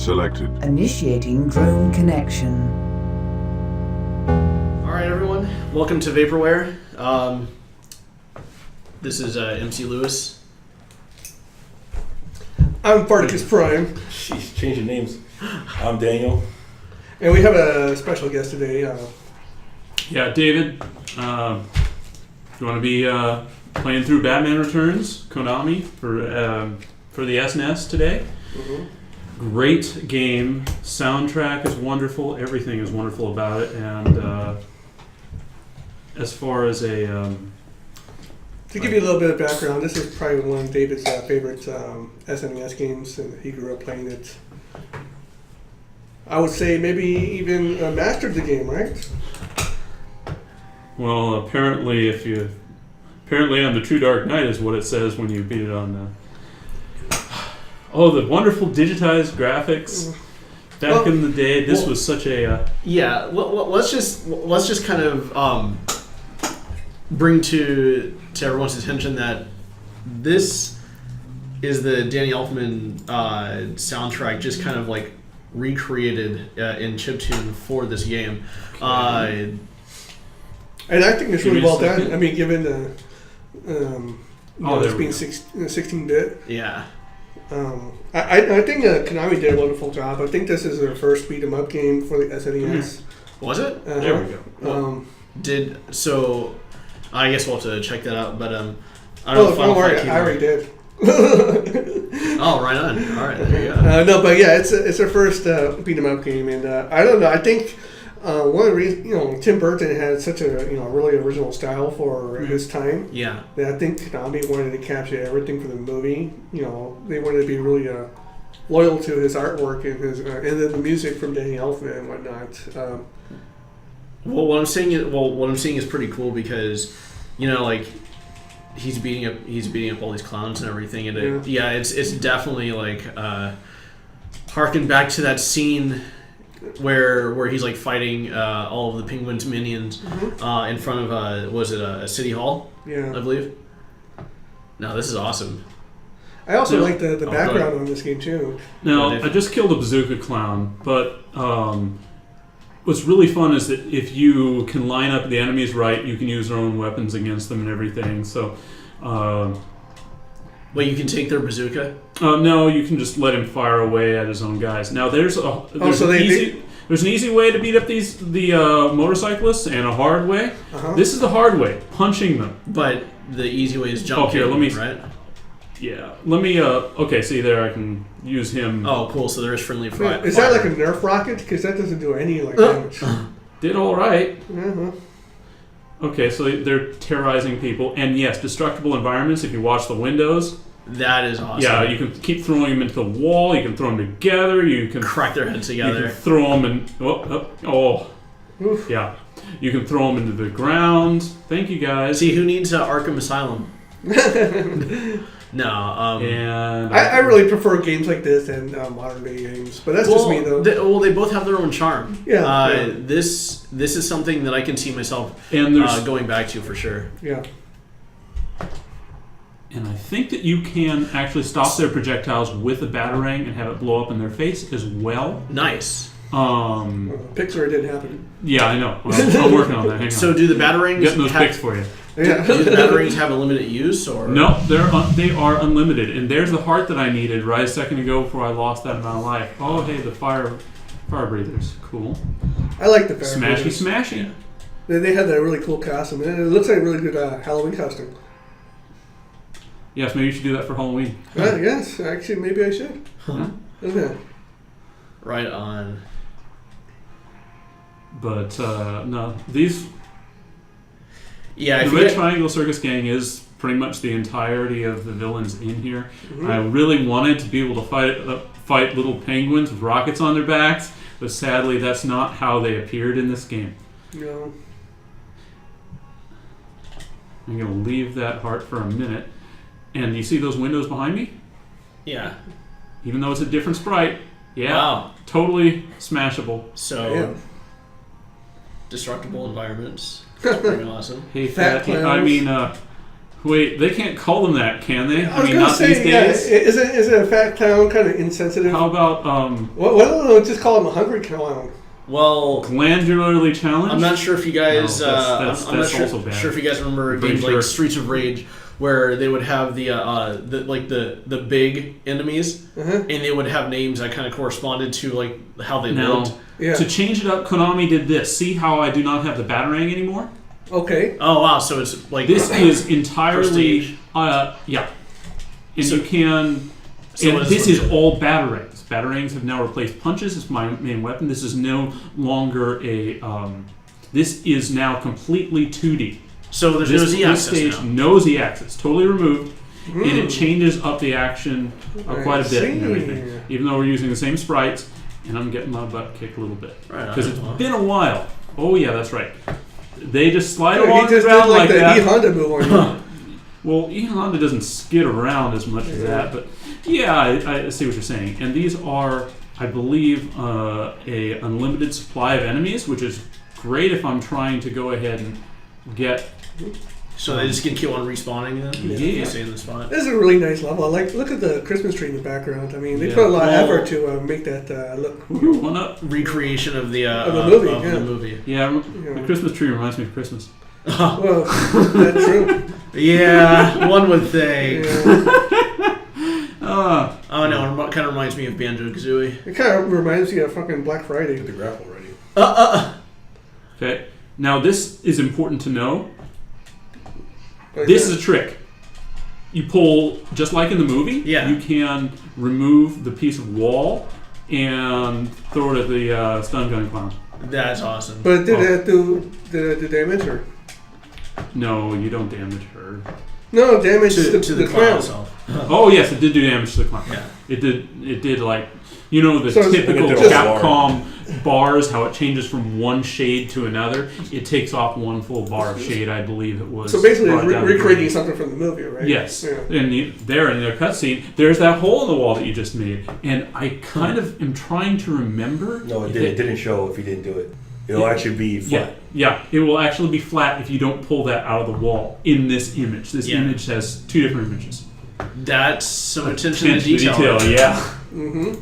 selected. Initiating drone connection. Alright everyone, welcome to Vaporware. This is MC Lewis. I'm Farticus Prime. She's changing names. I'm Daniel. And we have a special guest today. Yeah, David. You want to be playing through Batman Returns, Konami, for the SNES today? Mm-hmm. Great game. Soundtrack is wonderful. Everything is wonderful about it. And as far as a... to give you a little bit of background, this is probably one of David's favorite SNES games, and he grew up playing it. I would say maybe even mastered the game, right? Well, apparently on the True Dark Knight is what it says when you beat it on the... Oh, the wonderful digitized graphics. Back in the day, this was such a... Yeah, let's just kind of bring to everyone's attention that this is the Danny Elfman soundtrack, just kind of like recreated in chiptune for this game. And I think it's really well done. I mean, given the it's being 16-bit. Yeah. I think Konami did a wonderful job. I think this is their first beat 'em up game for the SNES. Was it? There we go. I guess we'll have to check that out. But I don't know. Don't worry, I already did. Oh, right on. All right, there you go. No, but yeah, it's their first beat 'em up game, and I don't know. I think one of the reasons, Tim Burton had such a really original style for his time. Yeah. That I think Konami wanted to capture everything from the movie. They wanted to be really loyal to his artwork and his and then the music from Danny Elfman and whatnot. Well, what I'm saying is pretty cool because, he's beating up all these clowns and everything, and it's definitely like harken back to that scene where he's like fighting all of the Penguin's minions in front of was it a city hall? Yeah, I believe. No, this is awesome. I also like the background on this game too. Now, I just killed a bazooka clown, but what's really fun is that if you can line up the enemies right, you can use their own weapons against them and everything. So, wait, you can take their bazooka? No, you can just let him fire away at his own guys. Now, there's an easy way to beat up the motorcyclists and a hard way. This is the hard way, punching them. But the easy way is jumping. Okay, let me. Right? Yeah, let me. Okay, see there, I can use him. Oh, cool. So there is friendly fire. Is that like a Nerf rocket? Because that doesn't do any damage. Did all right. Uh-huh. Okay, so they're terrorizing people, and yes, destructible environments. If you watch the windows, that is awesome. Yeah, you can keep throwing them into the wall. You can throw them together. You can crack their heads together. You can throw them and yeah, you can throw them into the ground. Thank you guys. See, who needs Arkham Asylum? No, and I really prefer games like this than modern day games, but that's just me though. They both have their own charm. Yeah, This is something that I can see myself going back to for sure. Yeah. And I think that you can actually stop their projectiles with a batarang and have it blow up in their face as well. Nice. Pixar didn't happen. Yeah, I know. I'm working on that. Hang on. So do the batarangs getting those pics for you? Yeah. Do the batarangs have a limited use, or no? They are unlimited. And there's the heart that I needed right a second ago before I lost that amount of life. Oh, hey, the fire breathers, cool. I like the fire breathers. Smashy. They had that really cool costume, and it looks like a really good Halloween costume. Yes, maybe you should do that for Halloween. Yes, actually, maybe I should. Huh? Okay. Right on. But no, these. Yeah, the Red Triangle Circus Gang is pretty much the entirety of the villains in here. Mm-hmm. I really wanted to be able to fight little penguins with rockets on their backs, but sadly, that's not how they appeared in this game. No. I'm going to leave that heart for a minute. And you see those windows behind me? Yeah. Even though it's a different sprite, wow. Totally smashable. So, destructible environments. That's pretty awesome. Hey, Fat, I mean, Wait, they can't call them that, can they? I was gonna say, these days. is it a fat clown kind of insensitive? How about What don't just call him a hungry clown? Well, glandularly challenged? I'm not sure if you guys. No, that's I'm not also bad. sure if you guys remember Pretty games sure. like Streets of Rage, where they would have the big enemies, and they would have names that kind of corresponded to like how they looked. Yeah. To change it up, Konami did this. See how I do not have the Batarang anymore? Okay. Oh wow! So it's like This is entirely, Prestige. yeah. And So- you can, so and what this is- is all Batarangs. Batarangs have now replaced punches as my main weapon. This is no longer a, this is now completely 2D. So there's This, no Z this axis stage, now. no Z-axis, totally removed, and it changes up the action quite a bit and see. everything. Even though we're using the same sprites, and I'm getting my butt kicked a little bit. Right on. Because it's been a while. Oh yeah, that's right. They just slide He along the just did ground like like the that. E Honda move on you. Well, E Honda doesn't skid around as much as that, but yeah, I see what you're saying. And these are, I believe, a unlimited supply of enemies, which is great if I'm trying to go ahead and get. So they just can keep on respawning then? Yeah. You stay in the spot. This is a really nice level. Look at the Christmas tree in the background. I mean, they Yeah. put a lot of Well- effort to make that look. Woohoo, one up. Recreation of the movie, of yeah. the movie. Yeah, the Christmas tree reminds me of Christmas. Well, that's true. Yeah, one would think. Yeah. Oh no, it kind of reminds me of Banjo-Kazooie. It kind of reminds me of fucking Black Friday. Get the grapple ready. Okay, now this is important to know. But This yeah. is a trick. You pull, just like in the movie, Yeah. you can remove the piece of wall and throw it at the stun gun clown. That's awesome. But did that do the damage or No, you don't damage her. no damage to to the clown itself. Oh yes, it did do damage to the clown. Yeah. It did like, you know, the So it's- typical It did a Capcom bars, how it changes from one shade to another. It takes off one full bar of shade, I believe it was. So basically, brought it's down to recreating green. something from the movie, right? Yes, Yeah. and there in the cutscene, there's that hole in the wall that you just made, and I kind of am trying to remember. No, it if didn't. It didn't show if you didn't do it. It'll actually be flat. Yeah, it will actually be flat if you don't pull that out of the wall in this image. This Yeah. image has two different images. That's some attention to detail. Yeah. Mm-hmm.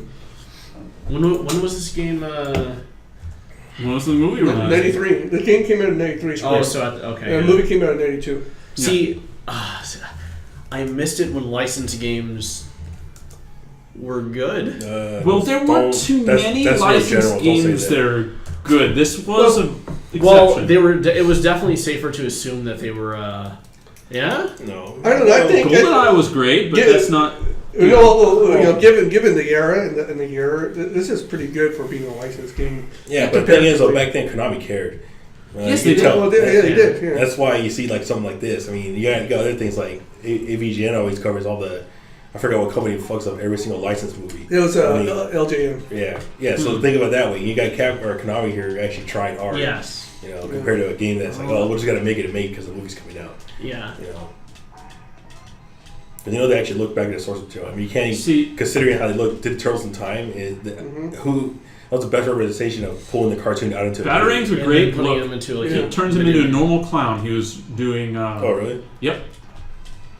When was this game? What was the movie released? 93. The game came out in 93. Oh, so okay. the good. movie came out in 92. See, I missed it when licensed games were good. Well, there weren't too many licensed games that are good. This was an exception. Well, they were. It was definitely safer to assume that they were. Yeah. No. I don't know. I think GoldenEye was great, but Yeah. that's not. you know, given the era and the year, this is pretty good for being a licensed game. Yeah, but the thing is, though, back then Konami cared. Yes, you they can did. Well, they did. Yeah. That's why you see like something like this. I mean, you got other things like AVGN always covers all the. I forgot what company fucks up every single licensed movie. It was I mean, LJN. Yeah. So think about it that way. You got Konami here actually trying hard. Yes. You know, compared to a game that's like, oh, we're just gonna make it because the movie's coming out. Yeah. You know. And you know they actually look back at the source material. I mean, you can't even, See, considering how they did Turtles in Time. Who that was the best representation of pulling the cartoon out into Batarangs were And great. then putting Look, them into like it turns him into a normal clown. He was doing. Oh, really? Yep.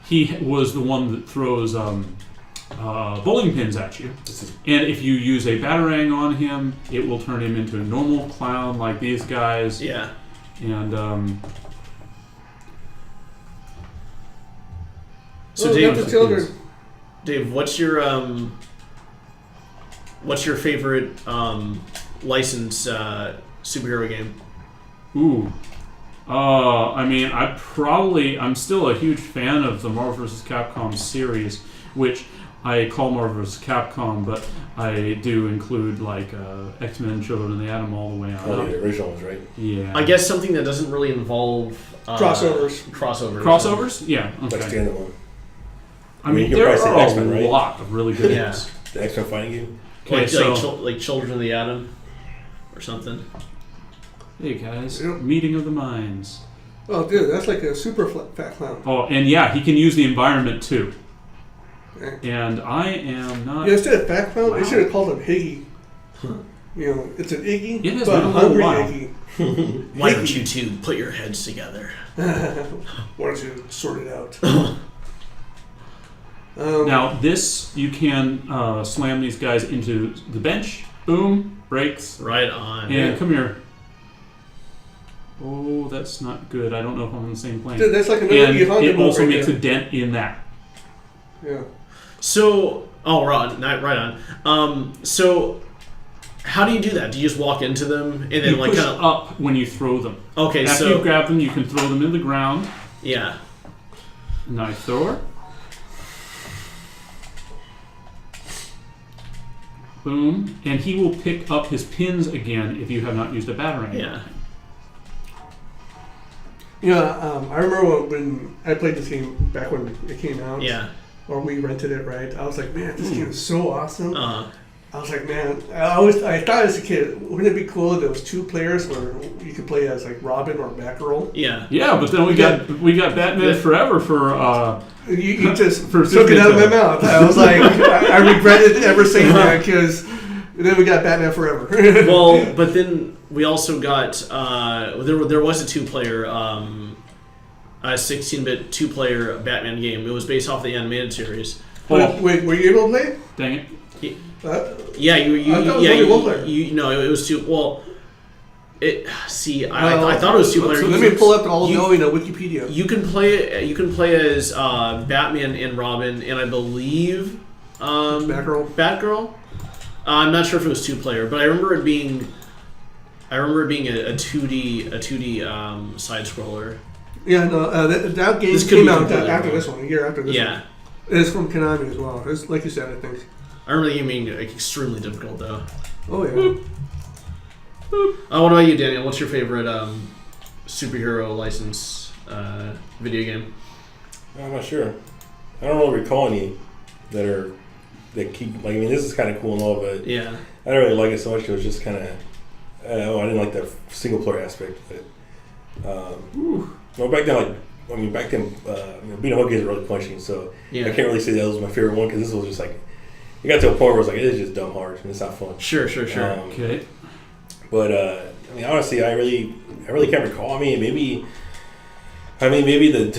He was the one that throws bowling pins at you. And if you use a Batarang on him, it will turn him into a normal clown like these guys. Yeah. And So got the children. Dave, what's your favorite licensed superhero game? ooh. I mean, I'm still a huge fan of the Marvel vs. Capcom series, which I call Marvel vs. Capcom, but I do include like X-Men, Children of the Atom, all the way on Oh, up. the original ones, right? Yeah. I guess something that doesn't really involve Crossovers. Crossovers? Yeah. Like Okay. standalone. I mean, you there could probably are say X-Men, a right? lot of really good Yeah. ones. The X-Men fighting game. Okay, so like Children of the Atom, or something. hey guys, Yep. meeting of the minds. Oh, dude, that's like a super fat clown. Oh, and yeah, he can use the environment too. Okay. And I am not. Yeah, instead of fat clown, they should have called him Higgy. It's an Iggy, It has but been a little hungry while. Iggy. Why don't you two put your heads together? Why don't you sort it out? Now, this, you can slam these guys into the bench. Boom, breaks. Right on. And come here. Oh, that's not good. I don't know if I'm on the same plane. Dude, that's like another And E100 it also right makes there. a dent in that. Yeah. So, right on. So, how do you do that? Do you just walk into them and then You like push kind of? up when you throw them. Okay, After so you grab them, you can throw them in the ground. yeah. Knife thrower. Boom. And he will pick up his pins again if you have not used a batarang. Yeah. I remember when I played this game back when it came out. Yeah. Or we rented it, right? I was like, man, this game is so awesome. Uh-huh. I was like, man, I thought as a kid, wouldn't it be cool if there was 2 players where you could play as like Robin or Batgirl? Yeah. Yeah, but then we got Batman Forever for You just For took it out of my Super mouth. I was like, I regretted ever saying that because then we got Batman Forever. Well, but then we also got there was a 2-player 16-bit 2-player Batman game. It was based off the animated series. Wait, were you able to play it? dang it. Yeah, I thought it was only 1 player. No, it was 2. Well, I thought it was 2-player. So let me pull up all knowing on Wikipedia. You can play as Batman and Robin, and I believe Batgirl. I'm not sure if it was 2-player, but I remember it being a 2D side scroller. Yeah, no, that game This could came be out completely after wrong. this one, a year after this Yeah, one. It's from Konami as well. It's like you said, I think. I remember the game being extremely difficult though. Oh yeah. What about you, Daniel? What's your favorite superhero license video game? I'm not sure. I don't really recall any that keep. Like, I mean, this is kind of cool and all, but Yeah. I don't really like it so much. It was just kind of. I didn't like the single player aspect. But well, back then, beat 'em up games were really punching, so Yeah. I can't really say that was my favorite one because this was just like. It got to a point where it was like, it is just dumb hard and it's not fun. Sure. Okay. But I mean, honestly, I really can't recall. I mean, maybe the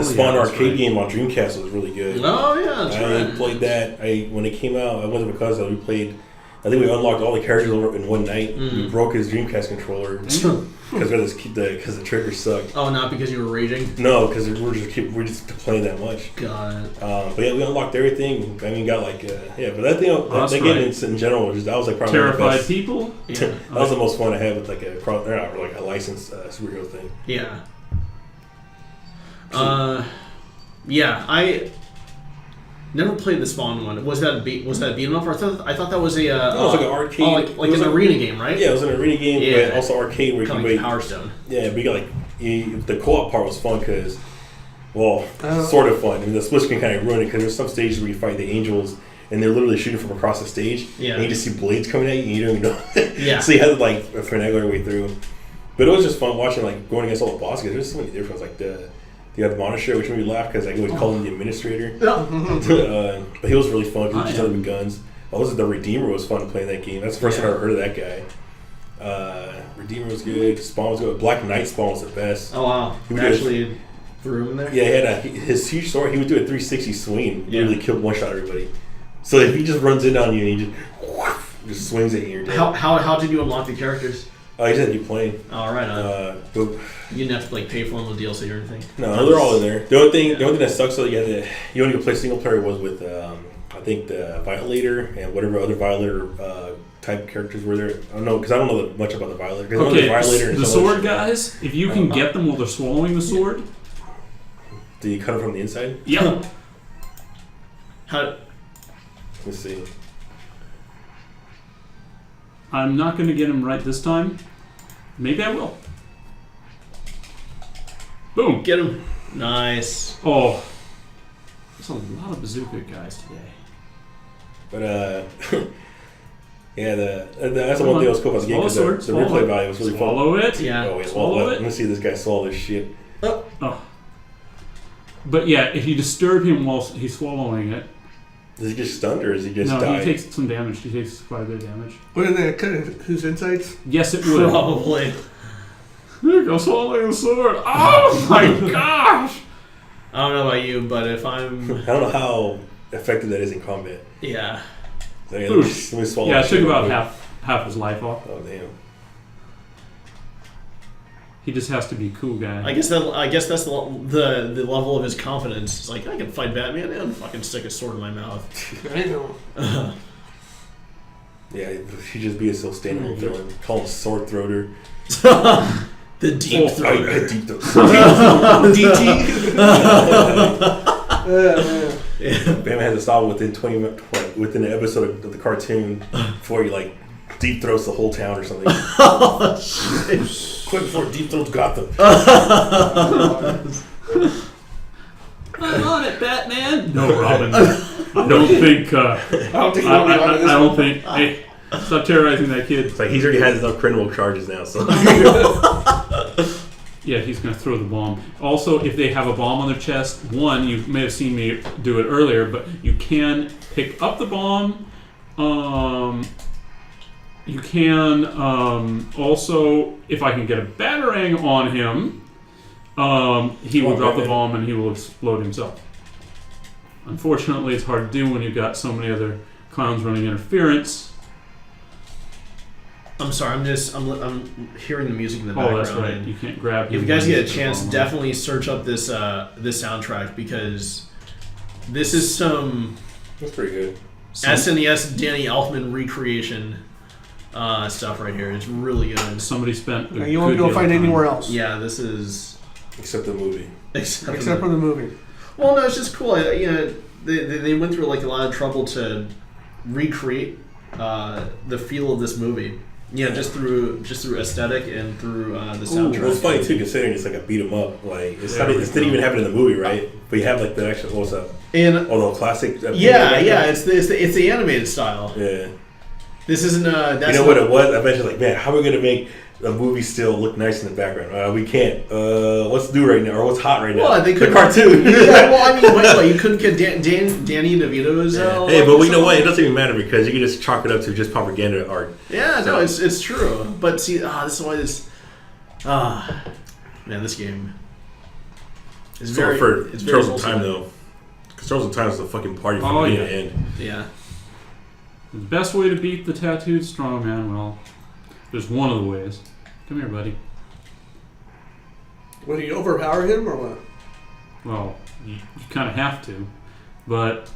Spawn arcade game on Dreamcast was really good. Oh yeah, that's I right. played that. When it came out, I went to my cousin. We played. I think we unlocked all the characters in one night. We broke his Dreamcast controller because the trigger sucked. Oh, not because you were raging. No, because we're just playing that much. God. But yeah, we unlocked everything. I mean, got like but that thing, That's that game right. in general was just that was like probably one of the Terrified best. people. Yeah. That was the most fun I had with like a licensed superhero thing. Yeah. I never played the Spawn one. Was that a beat 'em up? Or I thought that was a. No, it was like an arcade. like It was an like- arena game, right? Yeah, it was an arena game, Yeah. but also arcade where you Kind can of like wait. Power Stone. Yeah, but you got the co-op part was fun because, Oh. sort of fun. I mean, the split screen kind of ruined it because there's some stages where you fight the angels and they're literally shooting from across the stage. Yeah. And you just see blades coming at you and you don't even know. Yeah. So you had to like finagle your way through. But it was just fun watching like going against all the bosses. There's so many different like the Admonisher, which made me laugh because I always call him the administrator. But he was really fun because he just had with guns. Also, the Redeemer was fun playing that game. That's the first time I ever heard of that guy. Redeemer was good. Spawn was good. Black Knight Spawn was the best. Oh wow! He would do Actually, threw him in there. Yeah, he had his huge sword. He would do a 360 swing. Yeah. Really kill one shot everybody. So if he just runs in on you and he just swings at you, you're dead. How did you unlock the characters? I just had to keep playing. All right. But You didn't have to like pay for them with DLC or anything. no, they're all in there. The only thing that sucks though, you only could play single player was with I think the Violator and whatever other Violator type characters were there. I don't know because I don't know much about the Violator. Okay, Violator and the some other sword shit. guys, if you can get them while they're swallowing the sword. Do you cut them from the inside? Yep. Let's see. I'm not going to get him right this time. Maybe I will. Boom. Get him. Nice. Oh. There's a lot of bazooka guys today. But yeah, that's the one thing that was cool about the game because the replay value was really fun. Swallow it. Yeah. Oh, wait, Swallow it. let me see this guy swallow this shit. Oh. But yeah, if you disturb him while he's swallowing it, Is he just stunned or is he just No, died? he takes some damage. He takes quite a bit of damage. Wouldn't that cut his insides? Yes, it would. Probably. There goes holding the sword. Oh my gosh! I don't know about you, but if I'm... I don't know how effective that is in combat. Yeah. So, yeah, let me swallow Yeah, it that took shit about real quick. half his life off. Oh, damn. He just has to be a cool guy. I guess that's the level of his confidence. It's like, I can fight Batman and fucking stick a sword in my mouth. I know. Yeah, he'd just be a so standard villain. Call him Sword Throater. The Deep Throater. Deep Throater. DT. Yeah. Batman had to stop within 20 minutes, within the episode of the cartoon before he like deep throats the whole town or something. Oh, shit. Quick before Deep Throats Gotham. I'm on it, Batman. No, Robin. I don't think. I don't think. I don't think. Hey, stop terrorizing that kid. It's like he's already had enough criminal charges now, so. Yeah, he's going to throw the bomb. Also, if they have a bomb on their chest, one, you may have seen me do it earlier, but you can pick up the bomb. You can also, if I can get a batarang on him, he will drop the bomb and he will explode himself. Unfortunately, it's hard to do when you've got so many other clowns running interference. I'm sorry, I'm hearing the music in the background. Oh, that's right. You can't grab him. If you guys when get a he's chance, on. definitely search up this soundtrack because this is some That's pretty good. SNES Danny Elfman recreation stuff right here. It's really good. Somebody spent. You won't be able to find it anywhere else. Yeah, this is Except the movie. except Except for the movie. Well, no, it's just cool. They went through like a lot of trouble to recreate the feel of this movie. Yeah, just through aesthetic and through the soundtrack. Well, it's funny too, considering it's like a beat 'em up. Like it didn't even happen in the movie, right? But you have like the actual what's up? And The classic. it's the animated style. Yeah. This isn't that's You know what it was? I mentioned like, man, how are we gonna make the movie still look nice in the background? We can't. What's new right now, or what's hot right now? Well, they could the cartoon. Yeah, well, I mean, what, you couldn't get Danny DeVito's. Hey, but you know what? It doesn't even matter because you can just chalk it up to just propaganda art. Yeah, no, it's true. But see, this is why this. Man, this game. Is So very. for It's very Turtles of Time though, because Turtles of Time is a fucking party from beginning to end. Yeah. The best way to beat the tattooed strongman, well, there's one of the ways. Come here, buddy. Would you overpower him or what? Well, you kind of have to, but...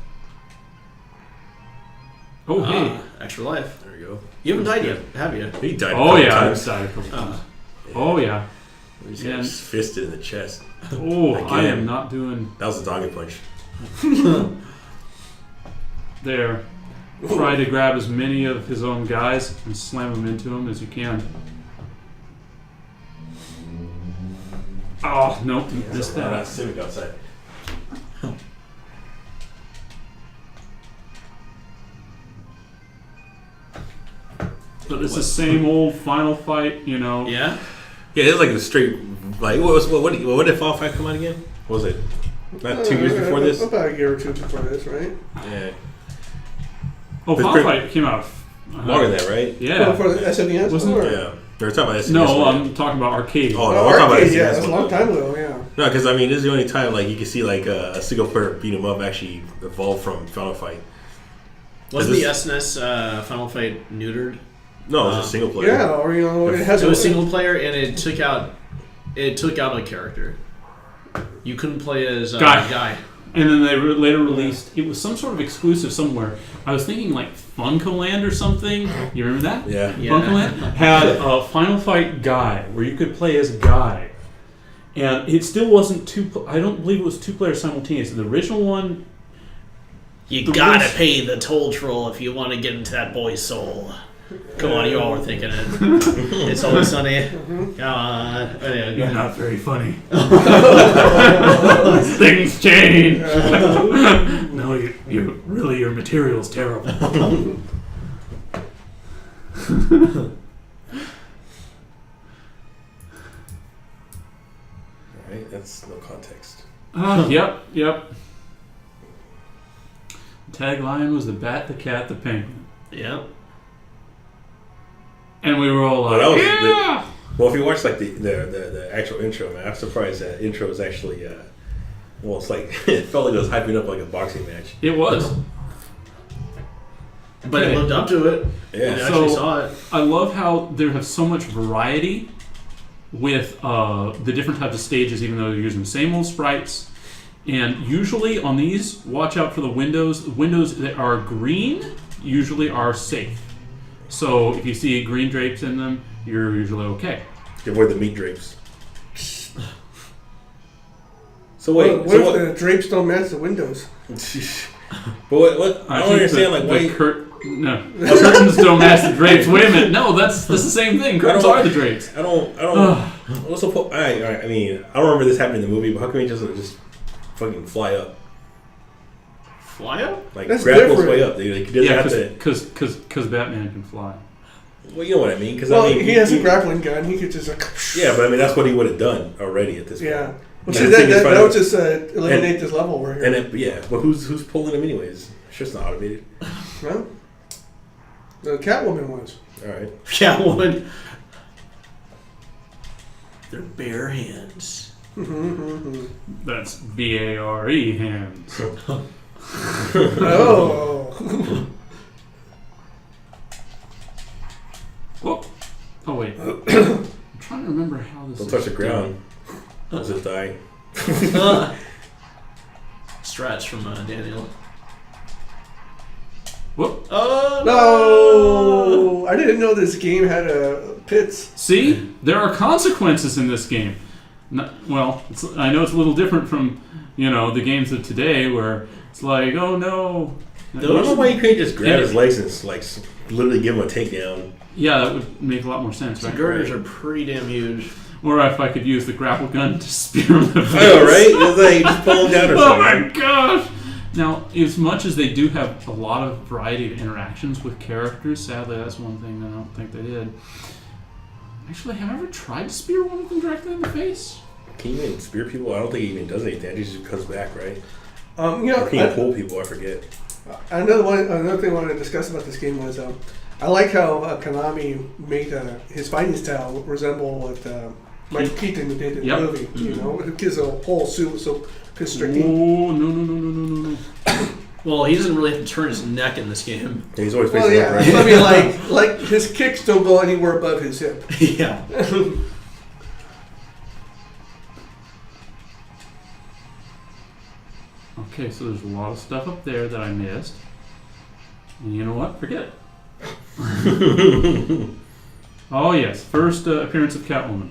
Oh, hey. Extra life. There you go. You haven't died yet, have you? He died. Oh, yeah, times. I've died a couple times. Oh, yeah. He's got his fisted in the chest. Oh, Again. I am not doing... That was a doggy punch. There. Try to grab as many of his own guys and slam them into him as you can. Oh, nope, you missed Not that. civic outside. But it's the same old final fight, you know. Yeah. Yeah, it's like a straight. Like what did Final Fight come out again? What was it? Not 2 years before this. About a year or two before this, right? Yeah. Oh, It's Final pretty- Fight came out. Longer than that, right? Yeah. For the SNES, Wasn't or? Yeah. They were talking about SNES. No, one. I'm talking about arcade. Oh, no, we're talking about arcade, SNES. yeah, that's a one. long time ago, yeah. No, because I mean, this is the only time like you can see like a single player beat 'em up actually evolve from Final Fight. Wasn't Is the this- SNES Final Fight neutered? No, it was just single player. Yeah, or you know, it has So it was a single player, and it took out a character. You couldn't play as Guy. And then they later released, it was some sort of exclusive somewhere. I was thinking like Funkoland or something. You remember that? Yeah. Yeah. Funkoland had a Final Fight Guy where you could play as Guy. And it still wasn't I don't believe it was two players simultaneous. The original one... You The gotta release- pay the toll troll if you want to get into that boy's soul. Come on, you all were thinking it. It's always sunny. Come on. Anyway, go You're ahead. not very funny. Things change. No, you really, your material's terrible. Right. That's no context. Yep. tagline was the bat, the cat, the penguin. Yep. And we were all like, Well, yeah! Well, if you watch like the actual intro, man, I'm surprised that intro is actually well, it's like it felt like it was hyping up like a boxing match. It was. But it lived up to it. Yeah. You actually saw it. I love how there have so much variety with the different types of stages, even though they're using the same old sprites. And usually on these, watch out for the windows. The windows that are green usually are safe. So if you see green drapes in them, you're usually okay. You avoid the meat drapes. So wait, What if the drapes don't match the windows? But what I don't understand, like why. The curtains don't match the drapes. Wait a minute, no, that's the same thing. Curtains are the drapes. I don't. What's the point? I mean, I don't remember this happening in the movie, but how come he just fucking fly up? Fly up? Like That's grapple his different. way up. Dude. Like, he doesn't have to. Because Batman can fly. Well, you know what I mean. Because Well, I mean, he has a grappling gun. He could just Yeah, but I mean that's what he would have done already at this point. yeah. Well, And see, the thing is, that would just eliminate this level over here. And but who's pulling him anyways? It's just not automated. Well, the Catwoman was. All right. Catwoman. Their bare hands. That's B-A-R-E hands. Oh. Whoa. Oh wait. I'm trying to remember how this. Don't is touch the ground. I'll just die. Stretch from Daniel. Whoop. Oh No! I didn't know this game had pits. See, there are consequences in this game. I know it's a little different from the games of today, where it's like, oh no. I don't know why you couldn't just grab his legs and like literally give him a takedown. Yeah, that would make a lot more sense, The right? girders are pretty damn huge. Or if I could use the grapple gun to spear him in the face. I know, right? It's like just pull him down or Oh something. my gosh! Now, as much as they do have a lot of variety of interactions with characters, sadly that's one thing I don't think they did. Actually, have I ever tried to spear one of them directly in the face? Can you even spear people? I don't think he even does anything. He just comes back, right? You know, Or can you pull people? I forget. Another thing I wanted to discuss about this game was I like how Konami made his fighting style resemble what Mike Keaton did in the movie. You know, it gives a whole suit so constricting. Oh, no. Well, he doesn't really have to turn his neck in this game. Yeah, he's always Well, facing yeah. up, right? I mean, like his kicks don't go anywhere above his hip. Yeah. Okay, so there's a lot of stuff up there that I missed. And you know what? Forget it. Oh, yes. First appearance of Catwoman.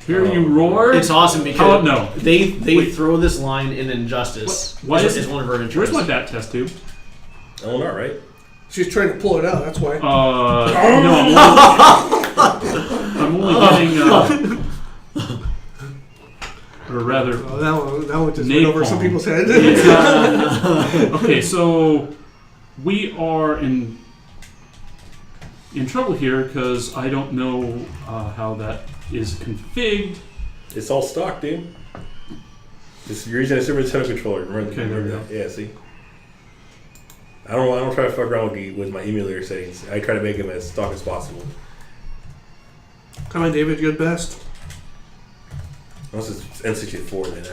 Hear you roar. It's awesome because no. they Wait. throw this line in Injustice. Why which is one of her intros. Where's my bat test tube? Oh, not right. She's trying to pull it out. That's why. No, I'm only getting. Or rather, that one just went over some people's heads. Okay, so we are in trouble here because I don't know how that is configured. It's all stock, dude. You're using a Super Nintendo controller. Remember, Okay, there we go. Yeah, see. I don't try to fuck around with my emulator settings. I try to make them as stock as possible. Come on, David, you're the best. Unless it's N64, then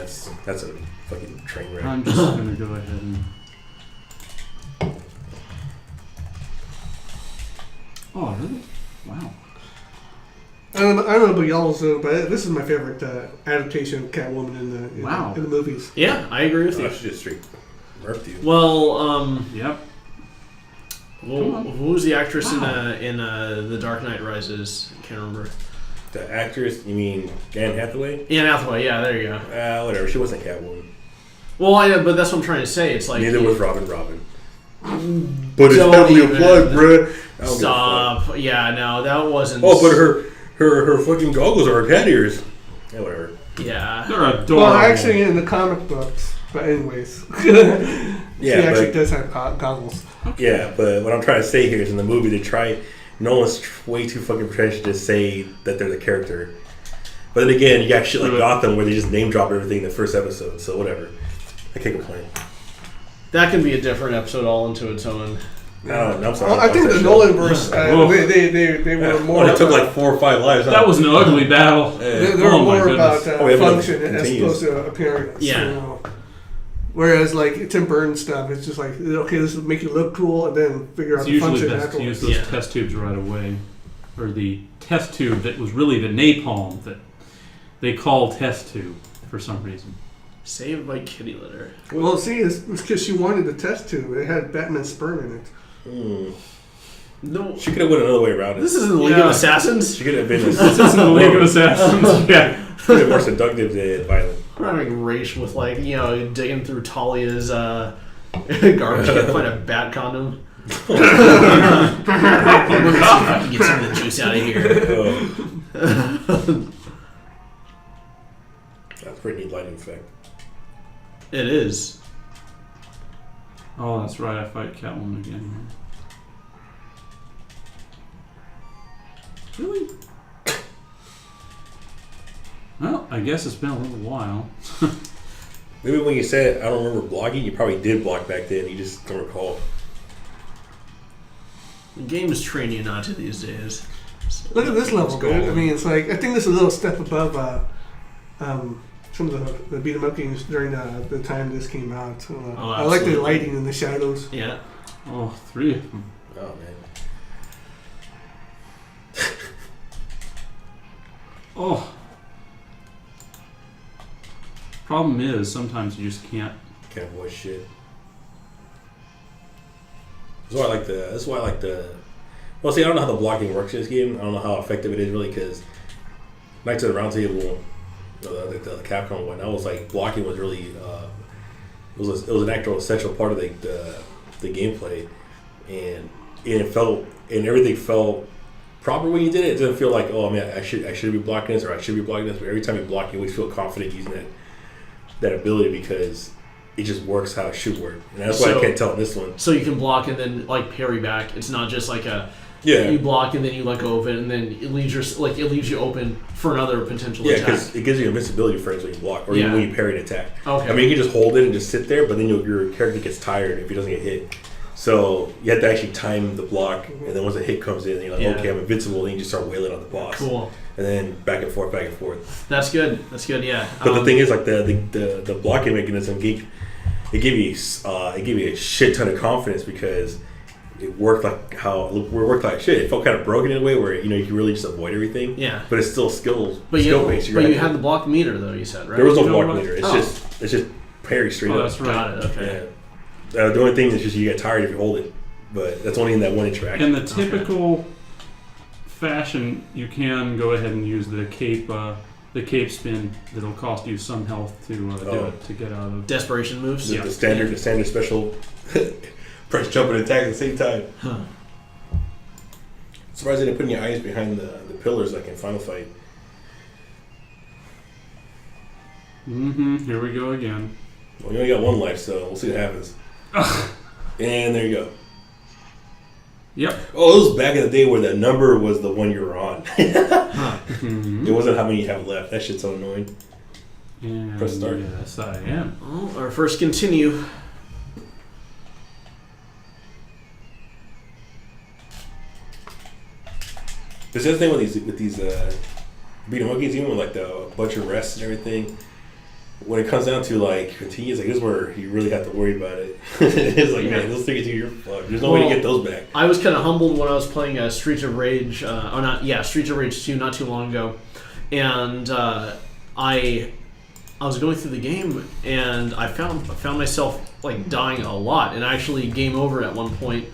that's a fucking train wreck. I'm just gonna go ahead and. Oh, really? Wow. I don't know about y'all's, but this is my favorite adaptation of Catwoman in the movies. Yeah, I agree with I you. should just straight murked you. Well, Yep. who was the actress in The Dark Knight Rises? I can't remember. The actress, you mean Anne Hathaway? Anne Hathaway, yeah, there you go. Whatever. She wasn't Catwoman. Well, but that's what I'm trying to say. It's like Neither was Robin. But it's Don't heavily even. applied, bruh. Stop. Yeah, no, that wasn't. Oh, but her fucking goggles are her cat ears. Yeah, whatever. Yeah. They're adorable. Well, actually, in the comic books, but anyways, Yeah, she actually but- does have goggles. Yeah, but what I'm trying to say here is in the movie Nolan's way too fucking pretentious to say that they're the character. But then again, you got shit like Right. Gotham where they just name drop everything in the first episode, so whatever. I can't complain. That can be a different episode all into its own. No, I'm sorry. I think the Nolan verse, they were more. It took like 4 or 5 lives. That was an ugly battle. They were more about function as continues. opposed to appearance. Yeah. You know? Whereas like Tim Burton stuff, it's just like, okay, this will make you look cool, and then figure out It's the usually function best to use afterwards. those test tubes right away. Or the test tube that was really the napalm that they call test tube for some reason. Saved by kitty litter. Well, see, it's because she wanted the test tube. It had Batman's sperm in it. No, She could have went another way around it. this isn't the League of Assassins. She could have been This isn't the League of Assassins. Yeah. could have been more seductive than violent. We're having race with digging through Talia's garbage can find a bat condom. Let me see if I can get some of the juice out of here. That's a pretty neat lighting effect. It is. Oh, that's right. I fight Catwoman again. Really? Well, I guess it's been a little while. Maybe when you said I don't remember blogging, you probably did blog back then. You just don't recall. The games train you not to these days. Look at this level, dude. I mean, it's like, I think this is a little step above some of the beat 'em up games during the time this came out. I like the lighting and the shadows. Yeah. Oh, 3 of them. Oh man. Oh. Problem is, sometimes you just can't. Can't avoid shit. That's why I like the. Well, see, I don't know how the blocking works in this game. I don't know how effective it is really, because Knights of the Round Table, the Capcom one, that was like blocking was really it was an actual essential part of the gameplay, and everything felt proper when you did it. It didn't feel like, oh man, I should be blocking this or I should be blocking this. But every time you block, you always feel confident using that ability because it just works how it should work, and that's why I can't tell in this one. So you can block and then parry back. It's not just like you block and then you let go of it, and then it leaves you open for another potential attack. Because it gives you invincibility frames when you block or even when you parry an attack. Okay. I mean, you can just hold it and just sit there, but then your character gets tired if he doesn't get hit. So you have to actually time the block, and then once a hit comes in, you're like, okay, I'm invincible, and you just start wailing on the boss. Cool. And then back and forth, back and forth. That's good. Yeah. But the thing is, like the blocking mechanism, it gave you a shit ton of confidence because it worked like shit. It felt kind of broken in a way where you can really just avoid everything. Yeah. But it's still skill based. But you had the block meter though. You said right. There was no block meter. It's just parry straight up. That's right. Got it. Okay. Yeah. The only thing is just you get tired if you hold it, but that's only in that one interaction. In the typical fashion, you can go ahead and use the cape spin. That'll cost you some health to do it to get out of desperation moves. The standard special press jump and attack at the same time. Huh. Surprised they didn't put any eyes behind the pillars like in Final Fight. Here we go again. Well, you only got one life, so we'll see what happens. And there you go. Yep. Oh, it was back in the day where the number was the one you were on. It wasn't how many you have left. That shit's so annoying. And Press start. Yes, I am. Well, our first continue. There's the other thing with these beat 'em up games, even with like the bunch of rests and everything. When it comes down to like continues, like this is where you really have to worry about it. It's like, man, those things you're fucked. There's no way to get those back. I was kind of humbled when I was playing Streets of Rage, Streets of Rage 2 not too long ago, and I was going through the game and I found myself like dying a lot and actually game over at one point.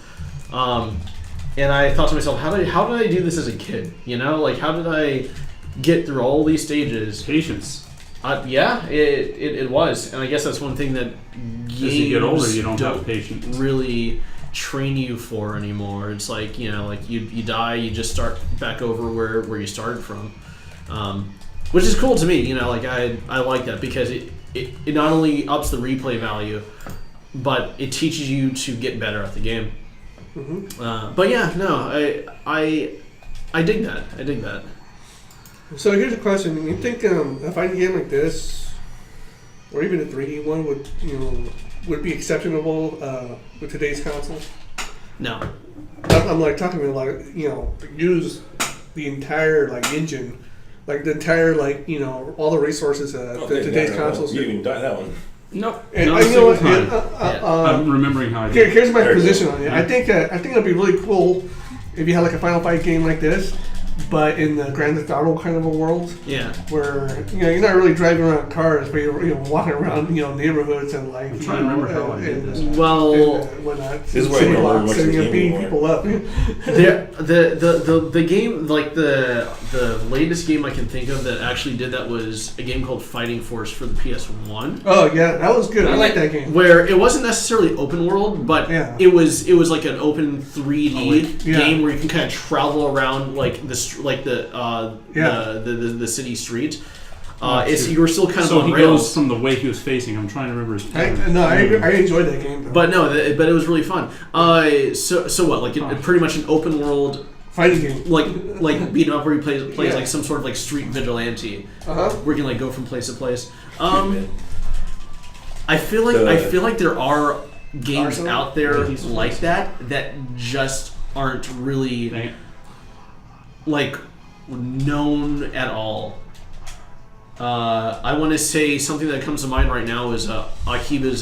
And I thought to myself, how did I do this as a kid? Like how did I get through all these stages? Patience. It was, and I guess that's one thing that games as you get older, you don't have patience. Really train you for anymore. It's like you die, you just start back over where you started from, which is cool to me. I like that because it not only ups the replay value, but it teaches you to get better at the game. Mm-hmm. But yeah, no, I dig that. I dig that. So here's a question: you think a fighting game like this or even a 3D one would be acceptable with today's consoles. No. I'm like talking about like use the entire like engine, like the entire like all the resources today's consoles. You didn't even die that one. Nope. And Not a single time. I'm I'm remembering how I did. here's my Very position cool. on it. I think it'd be really cool if you had like a Final Fight game like this, but in the Grand Theft Auto kind of a world. Yeah. Where you're not really driving around cars, but you're walking around neighborhoods and like I'm trying to remember how I did this. Well, whatnot. This is where I don't remember much of the game beating anymore. people up. the game, like the latest game I can think of that actually did that was a game called Fighting Force for the PS1. Oh yeah, that was good. I like that game. Where it wasn't necessarily open world, but Yeah. it was like an open 3D Yeah. game where you can kind of travel around like the city street. You were still kind of So on he rails. goes from the way he was facing. I'm trying to remember his pattern. I enjoyed that game though. But no, but it was really fun. So what? Like pretty much an open world, fighting game. like beat 'em up where he plays Yeah. like some sort of like street vigilante, Uh-huh. where you can like go from place to place. I feel like there are games Arsenal? out there like that just aren't really Dang it. like known at all. I want to say something that comes to mind right now is Akiba's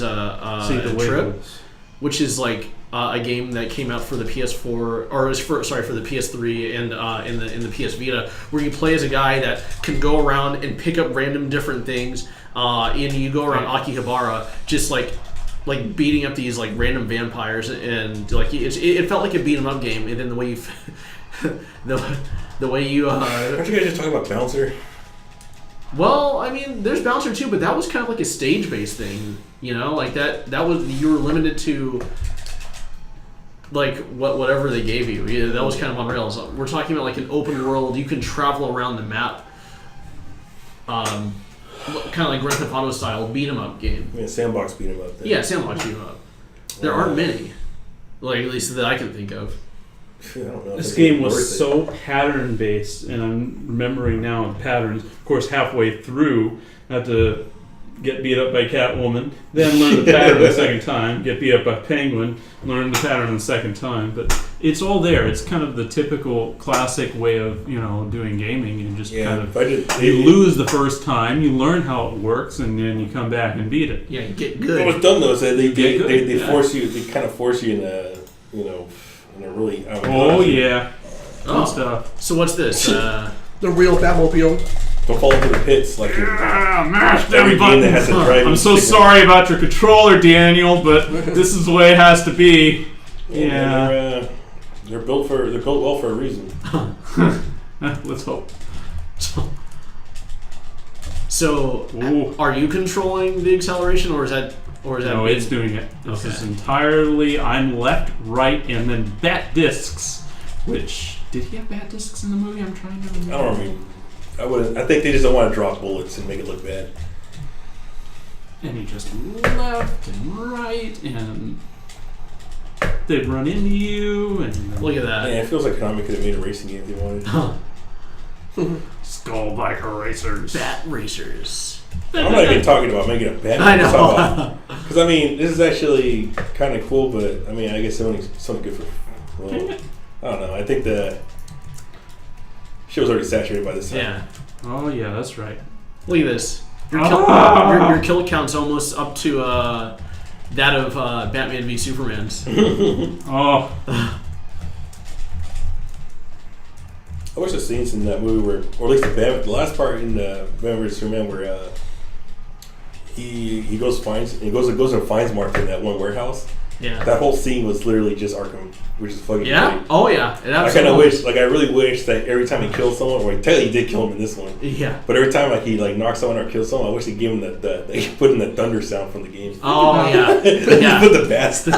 See, the way Trip, it was- which is like a game that came out for the PS4 or was for the PS3 and in the PS Vita, where you play as a guy that can go around and pick up random different things, and you go around Akihabara just like beating up these like random vampires, and like it felt like a beat 'em up game, and then the way you the way you Aren't you guys just talking about Bouncer? well, I mean, there's Bouncer too, but that was kind of like a stage-based thing, like that was, you were limited to like whatever they gave you. Yeah, that was kind of on rails. We're talking about like an open world, you can travel around the map, kind of like Grand Theft Auto style beat 'em up game. I mean, Sandbox beat him up. There. Yeah, sandbox beat 'em up. There aren't many, like at least that I can think of. I don't know. This game was so pattern based, and I'm remembering now patterns. Of course, halfway through, I had to get beat up by Catwoman, then learn the pattern the second time, get beat up by Penguin, learn the pattern the second time. But it's all there. It's kind of the typical classic way of doing gaming. You just kind of you lose the first time, you learn how it works, and then you come back and beat it. Yeah, you get What good. was done though is that they Yeah. force you. They kind of force you in a in a really. Oh yeah, Oh. good stuff. So what's this? The real Batmobile. Don't fall into the pits like you're. Mash Every them game that has buttons. a driving I'm so stick. sorry about your controller, Daniel, but this is the way it has to be. Yeah. They're built well for a reason. Let's hope. So, Ooh. are you controlling the acceleration, or is that No, it's doing it. This is Okay. entirely. I'm left, right, and then bat discs. Which did he have bat discs in the movie? I'm trying to remember. I don't know. I wouldn't. I think they just don't want to drop bullets and make it look bad. And he just left and right, and they'd run into you, and Look at that. Man, it feels like Konami could have made a racing game if they wanted. Skull Biker Racers. Bat racers. I'm not even talking about making a bad. I know. Because I mean, this is actually kind of cool, but I mean, I guess something good for. Well, I don't know. I think the shit was already saturated by this time. Yeah. Oh yeah, that's right. Look at this. Your kill count's almost up to that of Batman v Superman's. Oh, I wish the scenes in that movie were, or at least the last part in Batman vs Superman, where he goes and finds Martha in that one warehouse. Yeah. That whole scene was literally just Arkham, which is fucking Yeah. great. Oh yeah. It I kind of wish, I really wish that every time he kills someone, or technically he did kill him in this one, Yeah. but every time he knocks someone or kills someone, I wish they gave him they put in the thunder sound from the game. Oh yeah. They Yeah. put the bats. The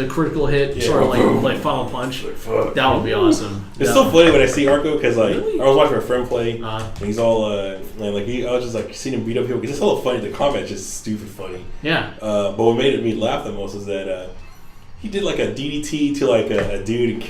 critical hit, Yeah. sort of like final punch. Fuck. That would be awesome. It's Yeah. so funny when I see Arco because Really? I was watching a friend play Uh, and he's all I was just seeing him beat up people because it's hella funny. The combat's just stupid funny. yeah. But what made me laugh the most is that he did like a DDT to like a dude,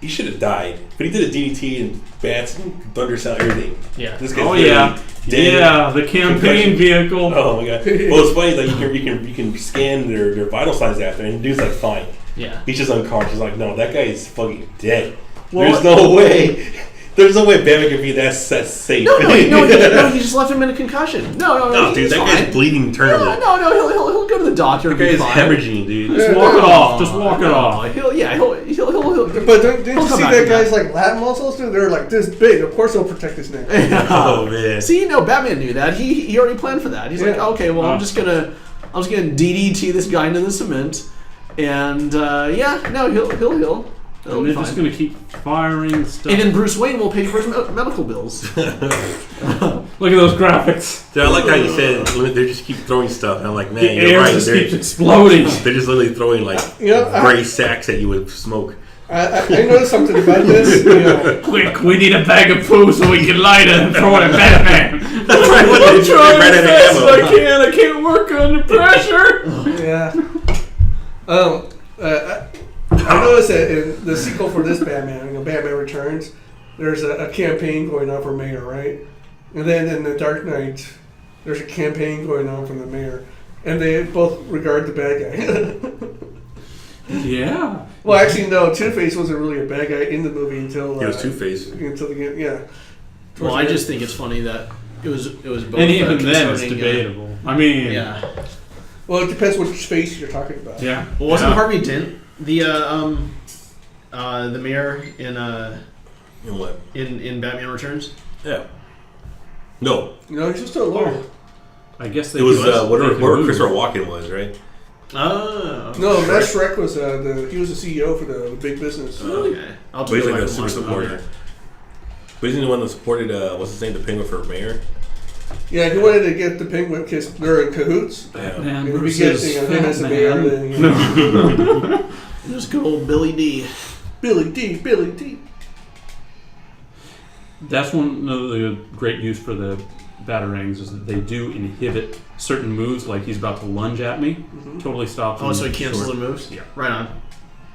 he should have died, but he did a DDT and bats and thunder sound, everything. Yeah. This guy's Oh, literally yeah. Yeah, the campaign vehicle. Oh my god! Well, it's funny that you can scan their vital signs after, and the dude's like fine. Yeah. He's just unconscious. Like, no, that guy is fucking dead. Well, There's no way. There's no way Batman can be that safe. No, he just left him in a concussion. No, dude, he's that fine. guy's bleeding internally. No, he'll go to the doctor. That guy is hemorrhaging, dude. Just walk it off. Just walk it off. He'll But didn't you come see back that to guy's like lat muscles, dude? They're like this big. Of course, they'll protect his neck. Oh man. See, no, Batman knew that. He already planned for that. He's like, okay, well, I'm just gonna DDT this guy into the cement, and he'll heal. And they're just going to keep firing stuff. And then Bruce Wayne will pay for his medical bills. Look at those graphics. Dude, I like how you said they just keep throwing stuff. And I'm like, man, The you're air right. just keeps exploding. They're just literally throwing like gray sacks at you with smoke. I noticed something about this. You know, Quick, we need a bag of poo so we can light it and throw it at Batman. That's right. I'm trying Right as out fast of as ammo. I can't work under pressure. yeah. I noticed that in the sequel for this Batman, Batman Returns, there's a campaign going on for mayor, right? And then in The Dark Knight, there's a campaign going on from the mayor, and they both regard the bad guy. Yeah. Well, actually, no. Two-Face wasn't really a bad guy in the movie until He was Two-Face. Until the end, yeah. Well, I just think it's funny that it was both. And even then, it's concerning, debatable. I mean, yeah. Well, it depends which face you're talking about. Yeah. Well, wasn't Harvey Dent the mayor in In what? in Batman Returns? Yeah. No. No, he's just a lawyer. I guess they It was could- whatever they could Christopher move. Walken was, right? Oh. No, Matt Shrek was he was the CEO for the big business. Okay. I'll But he's like go a back super and watch supporter. it. But isn't he the one that supported what's his name, the Penguin for mayor? Yeah, he wanted to get the Penguin because they're in cahoots. Yeah. Man, And if Bruce he is gets him as a fat, mayor, man. then, you know, It was good old Billy D. Billy D. That's one of the great use for the Batarangs is that they do inhibit certain moves, like he's about to lunge at me. Totally stops him. Oh, so he cancels short. the moves? Yeah. Right on.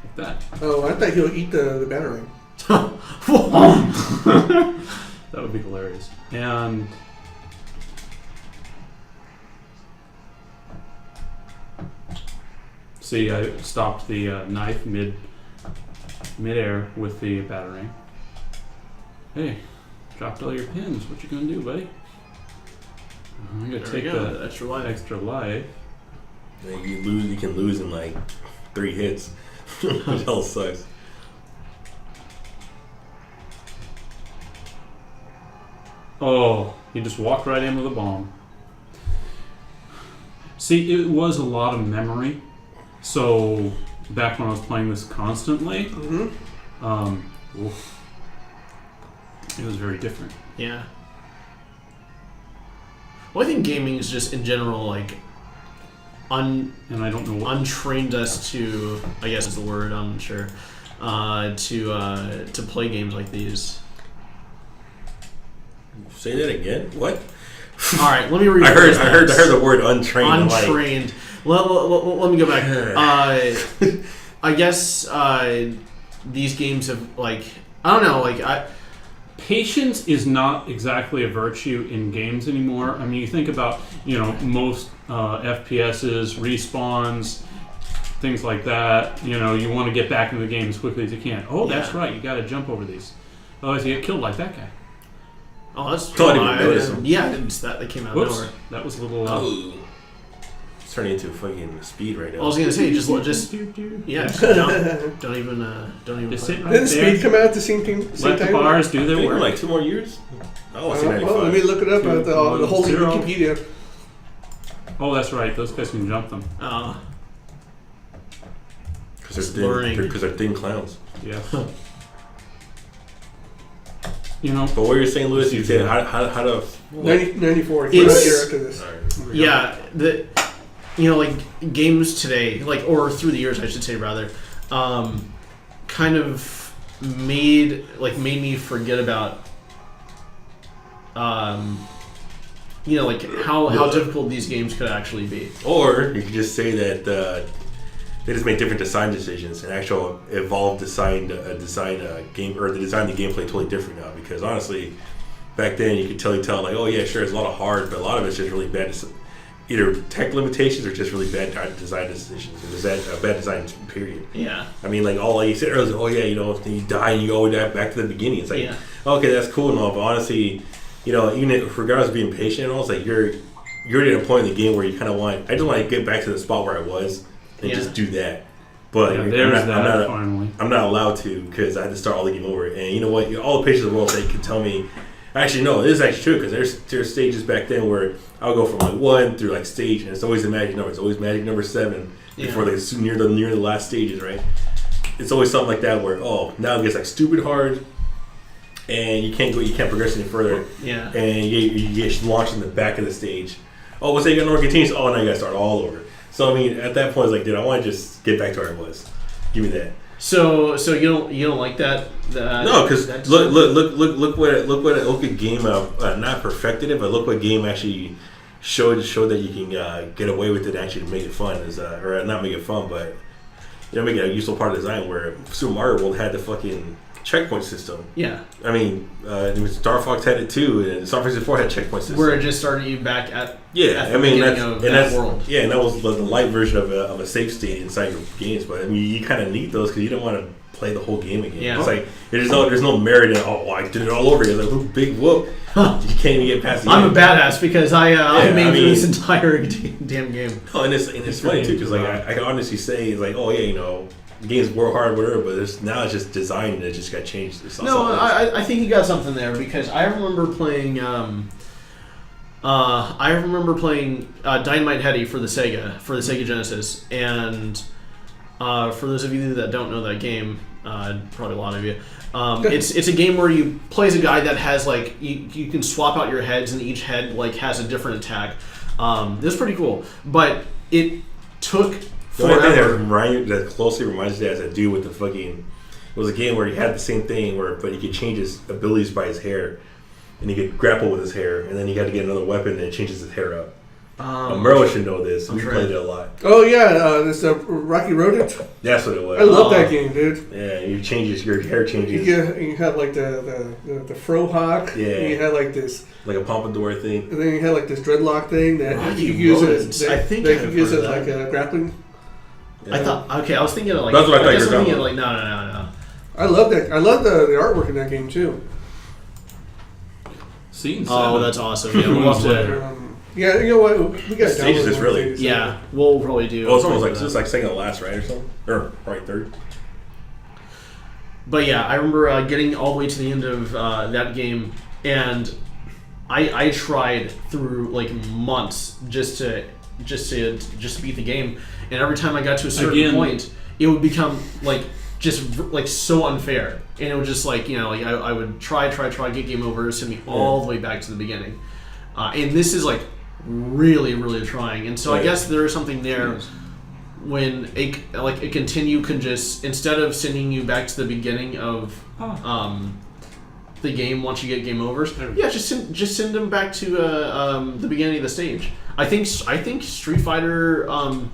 Like that. Oh, I thought he'll eat the battering. That would be hilarious. And see, I stopped the knife midair with the batarang. Hey, dropped all your pins. What you gonna do, buddy? I'm gonna There take we go, the extra life. extra life. You can lose in like 3 hits. Which hell sucks. Oh, he just walked right in with a bomb. See, it was a lot of memory. So, back when I was playing this constantly, oof, it was very different. Yeah. Well, I think gaming is just in general like And I don't know what. untrained us to, I guess is the word, I'm not sure, to play games like these. Say that again? What? All right, let me read. I heard the word untrained. I'm like, Untrained. Let me go back. I guess these games have like I don't know like Patience is not exactly a virtue in games anymore. I mean, you think about, most FPSs, respawns, things like that. You want to get back into the game as quickly as you can. Oh, that's Yeah. right. You got to jump over these. Otherwise, you get killed like that guy. Oh, that's I didn't even notice them. Yeah, I didn't. That came out of Whoops. nowhere. That was a little... oh. It's turning into fucking speed right now. I was gonna say just yeah, just don't even. Just play. sit right Didn't there. Speed come out at the same time? Let the bars do I their think work. like 2 more years. Oh, I see Well, let me 95. look it up at the holy 0. Wikipedia. Oh, that's right. Those guys can jump them. Because Slurring. they're thin clowns. Yeah. But what you're saying, Lewis, you said how to 94. It's- It's year after this. Alright. Yeah, like games today, like or through the years, I should say rather, kind of made me forget about, like how difficult these games could actually be. Or you could just say that they just made different design decisions and actual evolved design game, or they designed the gameplay totally different now. Because honestly, back then you could tell like, oh yeah, sure, it's a lot of hard, but a lot of it's just really bad. Either tech limitations or just really bad design decisions. Or bad design period. Yeah. I mean, like all you said earlier was, oh yeah, if you die and you go back to the beginning. It's like, okay, that's cool and all, but honestly, even if, regardless of being patient and all, it's like you're already at a point in the game where you kind of I just want to get back to the spot where I was and just do that. But I'm not allowed to because I had to start all the game over. And you know what? All the patience in the world, they can tell me. Actually, no, this is actually true because there's stages back then where I'll go from like 1 through like stage, and it's always the magic number. It's always magic number 7 before they near the last stages, right? It's always something like that where now it gets like stupid hard, and you can't progress any further. Yeah. And you get launched in the back of the stage. Oh, what's that? You got no more continues. Oh, now you got to start all over. So I mean, at that point, it's like, dude, I want to just get back to where I was. Give me that. So you don't like that? No, because look at game not perfected it, but look what game actually showed that you can get away with it and actually make it fun or not make it fun, but make it a useful part of design. Where Super Mario World had the fucking checkpoint system. Yeah. I mean, Star Fox had it too, and Star Fox 4 had checkpoint system. Where it just started you back at the beginning of that world. Yeah, and that was the light version of a save state inside your games. But I mean, you kind of need those because you don't want to play the whole game again. Yeah. It's like there's no merit in I did it all over again. Like big whoop. Huh. You can't even get past the I'm a badass because I made this entire damn game. Oh, and it's funny too because like I can honestly say it's like the games were hard, whatever, but now it's just designed. It just got changed. I think you got something there because I remember playing. Dynamite Headdy for the Sega Genesis, and for those of you that don't know that game, probably a lot of you. It's a game where you play as a guy that has like you can swap out your heads, and each head like has a different attack. This is pretty cool, but it took. The only thing that closely reminds me as I do with the fucking was a game where he had the same thing but he could change his abilities by his hair, and he could grapple with his hair, and then he got to get another weapon and it changes his hair up. Merle should know this. We played it a lot. Oh yeah, this Rocky Rodent. That's what it was. I love that game, dude. Yeah, your hair changes. You have like the fro hawk. Yeah. And you had like this. Like a pompadour thing. And then you had like this dreadlock thing that you could use as like a grappling. Yeah. I was thinking of like. That's what I thought you were talking about. No. I love that. I love the artwork in that game too. Oh, that's awesome. Yeah, we'll have to. Yeah, you know what? We got stages. This really. Yeah, we'll probably do. Well, it's almost like it's like second to last, right, or something, or probably third. But yeah, I remember getting all the way to the end of that game, and I tried through like months just to beat the game, and every time I got to a certain point, it would become like just like so unfair, and it would just like I would try get game over, send me all the way back to the beginning, and this is like really trying, and so I guess there is something there when a continue can just instead of sending you back to the beginning of the game once you get game overs, just send them back to the beginning of the stage. I think Street Fighter. I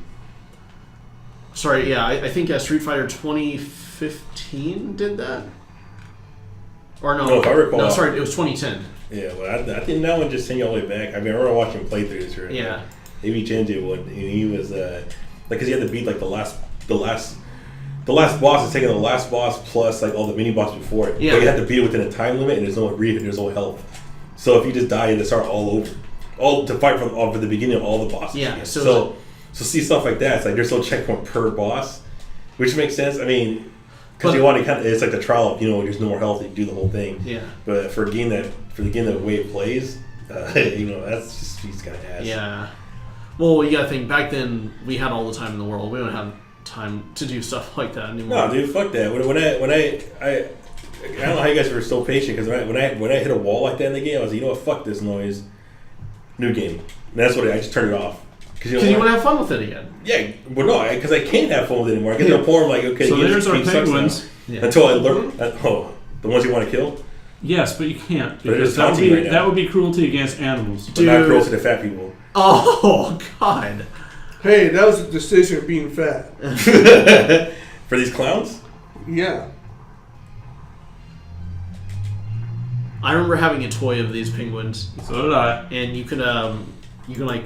think Street Fighter 2015 did that. Or no, if I recall, it was 2010. Yeah, well, I think that one just sent you all the way back. I mean, I remember watching playthroughs for it. Yeah. Maybe changed it when he was because he had to beat like the last boss is taking the last boss plus like all the mini bosses before it. Yeah. But you have to beat it within a time limit, and there's no health. So if you just die, you have to start all over, to fight from the beginning of all the bosses. Yeah. Again. So see stuff like that. It's like there's no checkpoint per boss, which makes sense. I mean, because you want to it's like the trial of there's no more health, you do the whole thing. Yeah. But for the game the way it plays, that's just he's kind of ass. Yeah. Well, you gotta think back then we had all the time in the world. We don't have time to do stuff like that anymore. No, dude, fuck that. When I don't know how you guys were so patient because when I hit a wall like that in the game, I was like, you know what, fuck this noise. New game. And that's what I just turned it off. Because you want to have fun with it again. Yeah, but no, because I can't have fun with it anymore. I get to a point where I'm like, okay, so there's our penguins. Yeah. Until I learn. The ones you want to kill. Yes, but you can't because that would be cruelty against animals. But not cruelty to fat people. Oh God. Hey, that was the decision of being fat. For these clowns? Yeah. I remember having a toy of these penguins, So did I. and you can like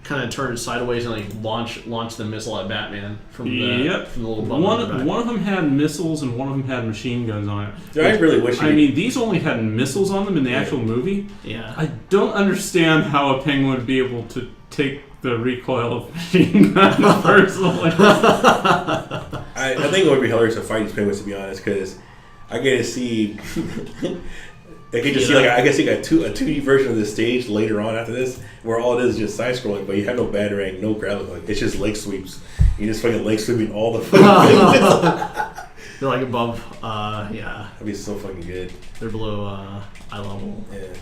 kind of turn it sideways and like launch the missile at Batman from the little bump on the back. One of them had missiles and one of them had machine guns on it. Dude, I really wish. I mean, these only had missiles on them in the actual movie. Yeah. I don't understand how a penguin would be able to take the recoil of machine guns personally. I think it would be hilarious to fight these penguins, to be honest, because I get to see. I get to see I guess you got a 2D version of this stage later on after this, where all it is just side scrolling, but you have no batarang, no grappling hook. It's just leg sweeps. You just fucking leg sweeping all the fucking. They're like above. Yeah. That'd be so fucking good. They're below eye level. Yeah.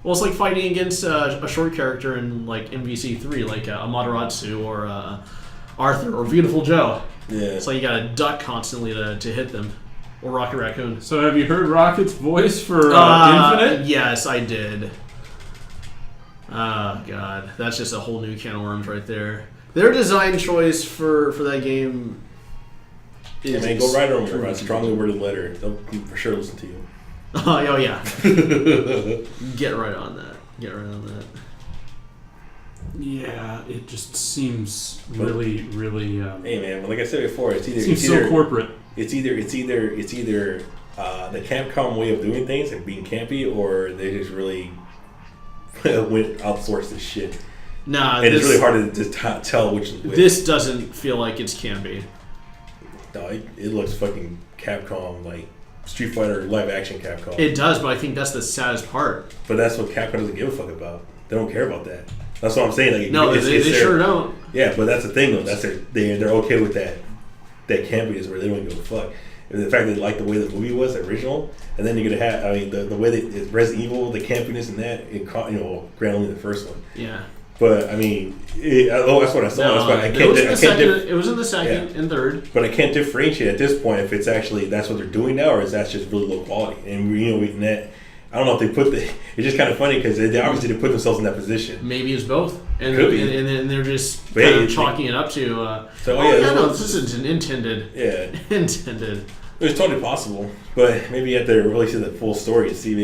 Well, it's like fighting against a short character in like MVC3, like Amaterasu or Arthur or Beautiful Joe. Yeah. It's like you gotta duck constantly to hit them. Or Rocket Raccoon. So have you heard Rocket's voice for Infinite? Yes, I did. Oh, God. That's just a whole new can of worms right there. Their design choice for that game is... Yeah, man, go write on a strongly worded letter. They'll for sure listen to you. Oh, yeah. Get right on that. Yeah, it just seems really, really... Hey, man, but like I said before, it's either... seems so corporate. It's either the Capcom way of doing things and being campy, or they just really went outsource this shit. Nah, and it's really hard to tell which. This doesn't feel like it's campy. No, it looks fucking Capcom, like Street Fighter live action Capcom. It does, but I think that's the saddest part. But that's what Capcom doesn't give a fuck about. They don't care about that. That's what I'm saying. Like, no, they sure don't. Yeah, but that's the thing though. They're okay with that. That campiness where they don't give a fuck. And the fact that they like the way the movie was, the original, and then you're gonna have, I mean, the way that Resident Evil, the campiness in that, granted only the first one. Yeah. But I mean, that's what I saw. No, that's why I can't. It was in the second and third. But I can't differentiate at this point if it's actually that's what they're doing now, or is that just really low quality? And I don't know if they put the. It's just kind of funny because they obviously did put themselves in that position. Maybe it's both, and they're just But kind of chalking it up to. This is intended. Yeah, intended. It's totally possible, but maybe you have to really see the full story and see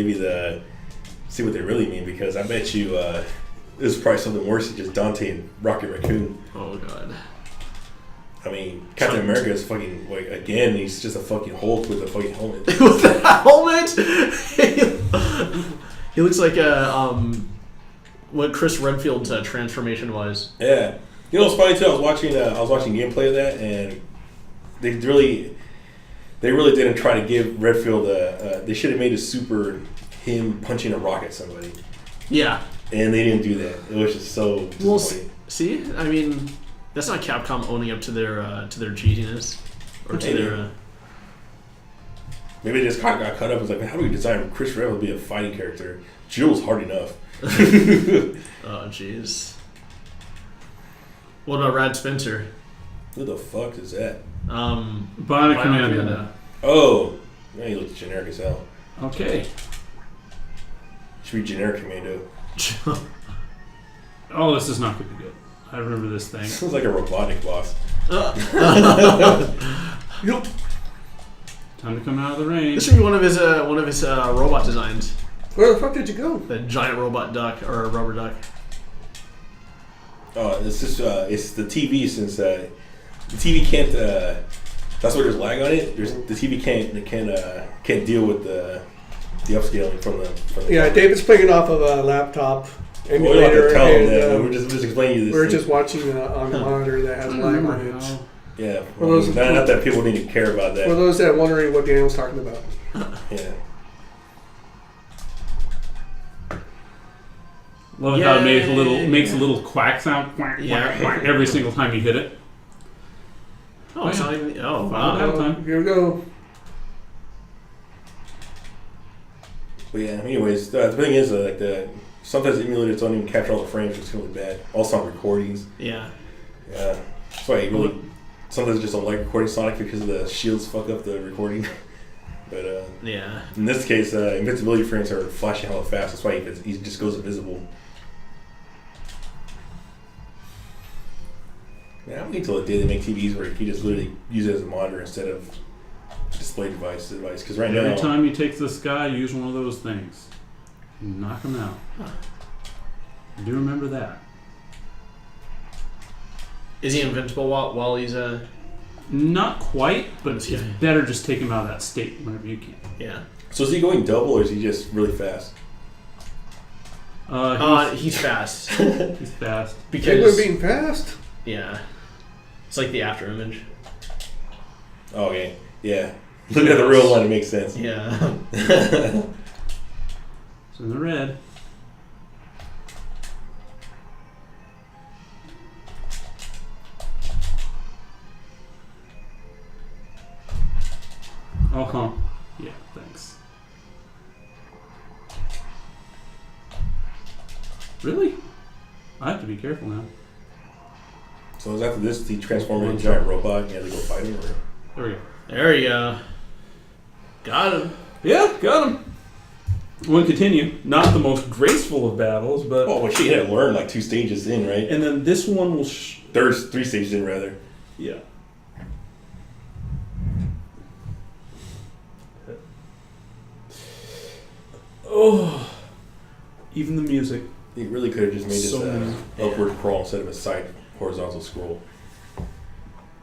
what they really mean, because I bet you this is probably something worse than just Dante and Rocket Raccoon. Oh God. I mean, Captain America is fucking again. He's just a fucking Hulk with a fucking helmet. With that helmet, he looks like what Chris Redfield's transformation was. Yeah, you know, it's funny too. I was watching gameplay of that, and they really didn't try to give Redfield they should have made a super him punching a rock at somebody. Yeah, and they didn't do that. It was just so disappointing. See, I mean. That's not Capcom owning up to their cheatiness, or to their. Maybe they just got cut up. It's like, how do we design Chris Redfield to be a fighting character? Jill's hard enough. Oh jeez. What about Rad Spencer? Who the fuck is that? Bionic Commando. Oh, yeah, he looks generic as hell. Okay. Should be generic Commando. Oh, this is not going to be good. I remember this thing. Sounds like a robotic boss. Nope. Time to come out of the rain. This should be one of his robot designs. Where the fuck did you go? The giant robot duck or a rubber duck. Oh, it's just it's the TV, since the TV can't. That's why there's lag on it. The TV can't deal with the upscaling from the. Yeah, David's playing off of a laptop. Emulator, we're just explaining you this. We're just watching on the monitor that has lag on it. Yeah, well, not that people need to care about that. For those that are wondering what Daniel's talking about. Yeah. Love how it makes a little quack sound every single time you hit it. Oh, it's not even. Oh, wow. Here we go. But yeah, anyways, the thing is, sometimes the emulators don't even capture all the frames, which is really bad. Also on recordings. Yeah. Yeah. That's why sometimes I just don't like recording Sonic, because of the shields fuck up the recording. But yeah. In this case, invincibility frames are flashing hella fast. That's why he just goes invisible. Man, I'm waiting until the day they make TVs where you just literally use it as a monitor instead of display device. Because right Every now, time you take this guy, use one of those things. Knock him out. Do remember that. Is he invincible while he's Not quite, but it's better just take him out of that state whenever you can. Yeah. so is he going double or is he just really fast? He's fast. He's fast. Penguin Because being fast? yeah, it's like the after image. Oh, okay. Yeah. Look at the real one, it makes sense. Yeah. It's in the red. Uh-huh. Yeah, thanks. Really? I have to be careful now. So is after this, he transformed into a giant robot and you had to go fight him? Or? There we go. There you go. Got him. Yeah, got him. We'll continue. Not the most graceful of battles, but... Oh, well, she had to learn like 2 stages in, right? And then this one will... 3 stages in, rather. Yeah. Oh, even the music. He really could have just made So this upward crawl instead of a side horizontal scroll.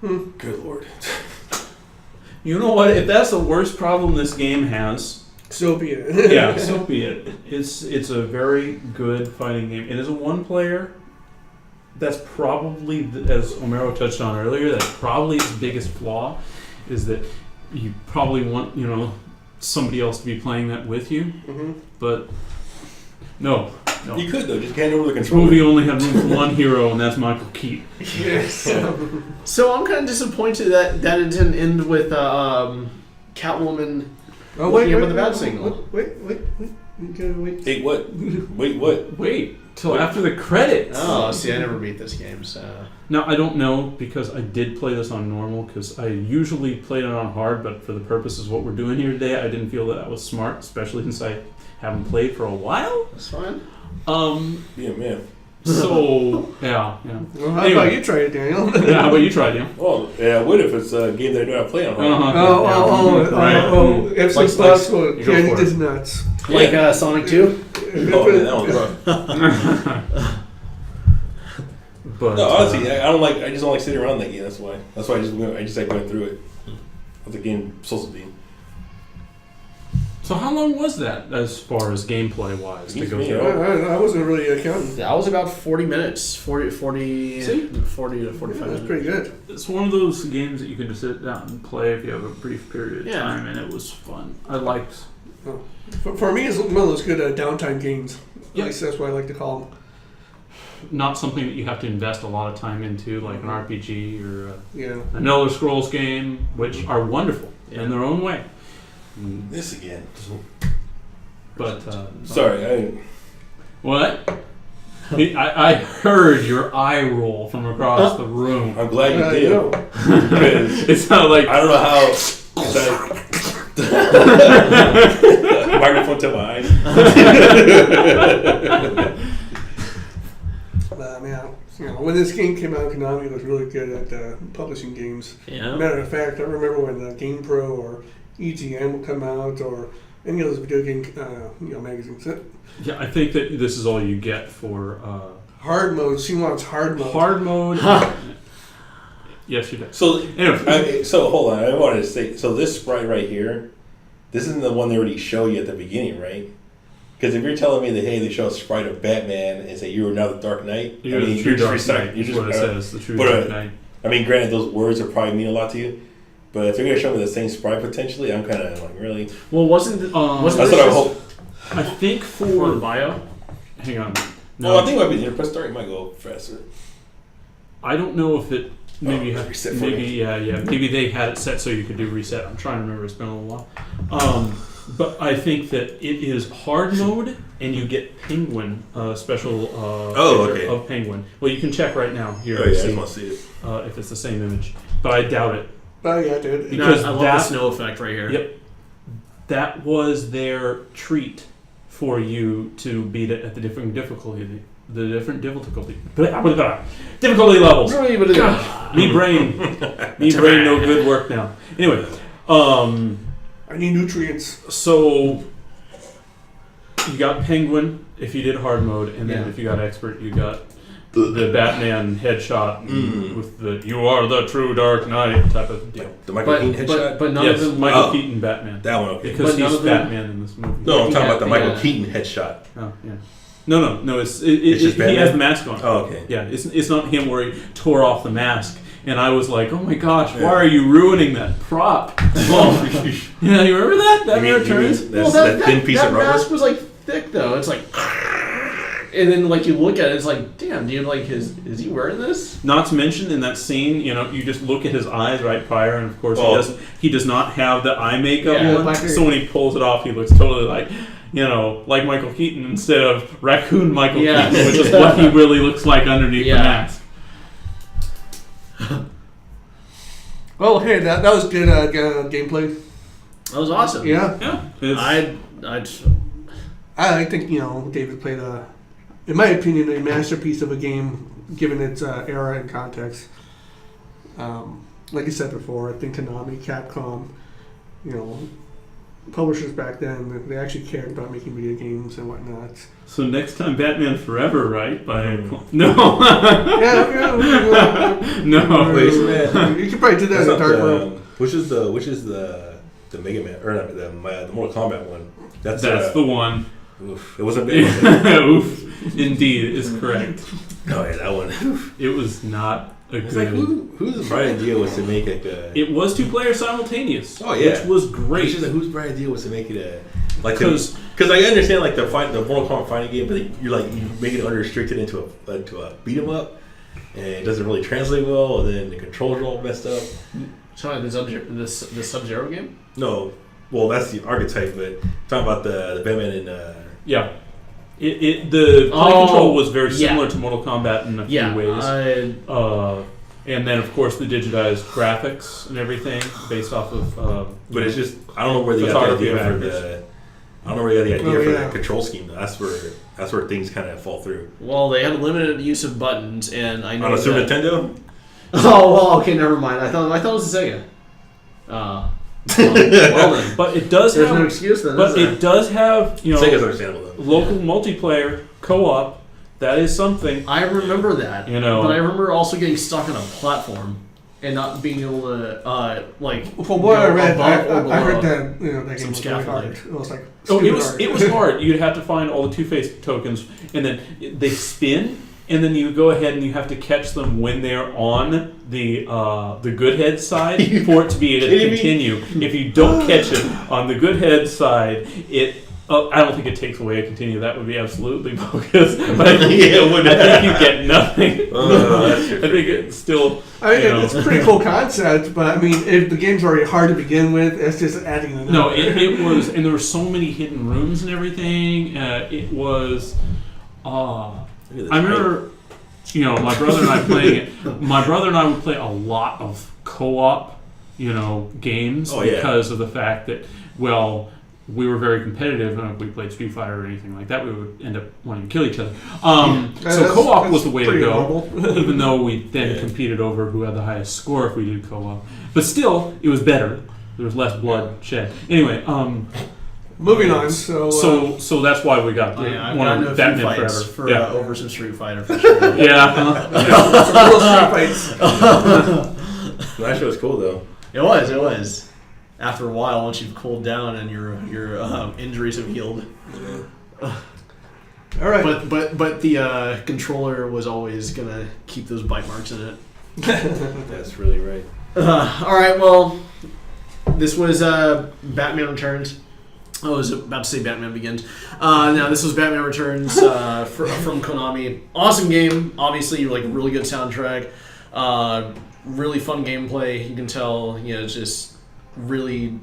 Good lord. You know what? If that's the worst problem this game has, So be it. yeah, so be it. It's a very good fighting game. It is a one-player. That's probably, as Omero touched on earlier, that's probably its biggest flaw, is that you probably want, somebody else to be playing that with you. Mm-hmm. But no. You could, though. Just hand over the This controller. movie only had room for one hero, and that's Michael Keaton. Yes. So I'm kind of disappointed that it didn't end with Catwoman. Oh, Looking up at the bat signal. Wait. You gotta wait. Hey, what? Wait, what? Wait till after the credits. Oh, see, I never beat this game, so. Now, I don't know, because I did play this on normal, because I usually played it on hard, but for the purposes of what we're doing here today, I didn't feel that was smart, especially since I haven't played for a while. That's fine. Yeah, man. So, yeah. Well, how Anyway. about you try it, Daniel? Yeah, how about you try, Dan? Oh, yeah, I would if it's a game that I know how to play on. Uh-huh. Oh, absolute possible. you go Candy for it. does nuts. Like Sonic 2? Oh, man, that was rough. But, No, honestly, I just don't like sitting around that game. That's why. I just like going through it. What the game supposed to be. so how long was that, as far as gameplay-wise, to go Me, through? I wasn't really accounting. That was about 40 minutes. 40 See? 40 to 45 That's minutes. pretty good. It's one of those games that you can just sit down and play if you have a brief period of Yeah. time, and it was fun. I liked... For me, it's one of those good downtime games. Yeah. At least that's what I like to call them. Not something that you have to invest a lot of time into, like an RPG or Yeah. an Elder Scrolls game, which are wonderful in their own way. This again. But Sorry, what? I heard your eye roll from across the room. I'm glad you I did. know. Because It sounded like I don't know how. Microphone to my eyes. Man, when this game came out, Konami was really good at publishing games. Yeah. Matter of fact, I remember when GamePro or EGM would come out, or any of those video game magazines. yeah, I think that this is all you get for Hard mode. She wants hard mode. hard mode. Yes, you do. So, Anyway. so hold on. I wanted to say. So this sprite right here, this isn't the one they already show you at the beginning, right? Because if you're telling me that hey, they show a sprite of Batman and say you are now the Dark Knight, You're the true Dark Knight. You're That's just what it says. The true but, Dark Knight. I mean, granted, those words will probably mean a lot to you. But if they're gonna show me the same sprite potentially, I'm kind of like really. Well, wasn't That's this what I hope. I think for the for bio? hang on. No, I think it might be the press start. It might go faster. I don't know if it maybe reset for maybe me. maybe they had it set so you could do reset. I'm trying to remember. It's been a little while. But I think that it is hard mode, and you get Penguin special picture okay. of Penguin. Well, you can check right now here Oh and yeah, I see just want to see it. if it's the same image, but I doubt it. Oh yeah, dude. Because I love the that- snow effect right here. Yep, that was their treat for you to beat it at the different difficulty. The different difficulty levels. Me brain no good work now. Anyway, I need nutrients. So you got Penguin if you did hard mode, and then Yeah. if you got expert, you got the Batman headshot with the "You are the true Dark Knight" type of deal. The Michael Keaton headshot? but none Yes, of them. Michael Keaton Batman. That one, okay. Because But none he's of them- Batman in this movie. No, I'm talking about the Michael Yeah. Keaton headshot. Oh, yeah. No. It's just he Batman? has the mask on. Oh, okay. Yeah, it's not him where he tore off the mask. And I was like, oh my gosh, Yeah. why are you ruining that prop? Oh, yeah, you remember that? Batman Returns? That's that thin piece of rubber? mask was like thick though. It's like, and then like you look at it, it's like, damn, dude, like is he wearing this? Not to mention in that scene, you just look at his eyes right prior, and of course Oh. he does not have the eye makeup Yeah, on. black- So when he pulls it off, he looks totally like Michael Keaton instead of Raccoon Michael Yeah. Keaton, which is what he really looks like underneath Yeah. the mask. Well, hey, that was good gameplay. That was awesome. Yeah, Yeah, it's- I think David played in my opinion, a masterpiece of a game given its era and context. Like I said before, I think Konami, Capcom, publishers back then, they actually cared about making video games and whatnot. So next time, Batman Forever, right? No, Yeah. no. Wait, isn't that? You could probably do that That's in a not dark the, world. which is the Mega Man or not, the Mortal Kombat one. That's the one. Oof, it wasn't bad. Was it? Oof, indeed, is correct. Oh yeah, that one. Oof. It was not a It's good. like whose bright idea was to make like a? It was 2-player simultaneous. Oh, yeah. which was great. It's just like, whose bright idea was to make it a like Because because I understand like the Mortal Kombat fighting game, but you make it unrestricted into a beat 'em up, and it doesn't really translate well, and then the controls are all messed up. Sorry, the Sub-Zero game. No, well that's the archetype, but talking about the Batman and yeah, the play control was very yeah. similar to Mortal Kombat in a few ways. And then of course the digitized graphics and everything based off of. but it's just I don't know where they got the idea for Photography I don't know where they got the idea for yeah. the control scheme. That's where things kind of fall through. Well, they had limited use of buttons, and I know On a Super that- Nintendo. Oh well, okay, never mind. I thought it was a Sega. Well then. But it does There's have. no excuse then. But is there? it does have Sega's understandable though. local multiplayer co-op. That is something. I remember that. But I remember also getting stuck on a platform and not being able to From what I go read, above or I heard below. that that game was really hard. It was like It was hard. You'd have to find all the Two-Face tokens, and then they spin, and then you go ahead and you have to catch them when they're on the good head side for it to be able to continue. If you don't catch it on the good head side, I don't think it takes away a continue. That would be absolutely bogus. But I think you get nothing. I think it's still. I mean, it's a pretty cool concept, but I mean, if the game's already hard to begin with, it's just adding the No, it was, and there were so many hidden rooms and everything. It was. I remember, my brother and I playing it. My brother and I would play a lot of co-op, games because of the fact that, we were very competitive, and if we played Street Fighter or anything like that, we would end up wanting to kill each other. So co-op was the way to go, even though we then competed over who had the highest score if we did co-op. But still, it was better. There was less blood shed. Anyway, moving on. So that's why we got I've one gotten of a Batman few fights Forever. for over some Street Fighter for sure. Yeah. That show was cool though. It was. After a while, once you've cooled down and your injuries have healed. all right, But the controller was always gonna keep those bite marks in it. That's really right. All right, well, this was Batman Returns. I was about to say Batman Begins. Now this was Batman Returns from Konami. Awesome game. Obviously, really good soundtrack. Really fun gameplay. You can tell, it's just really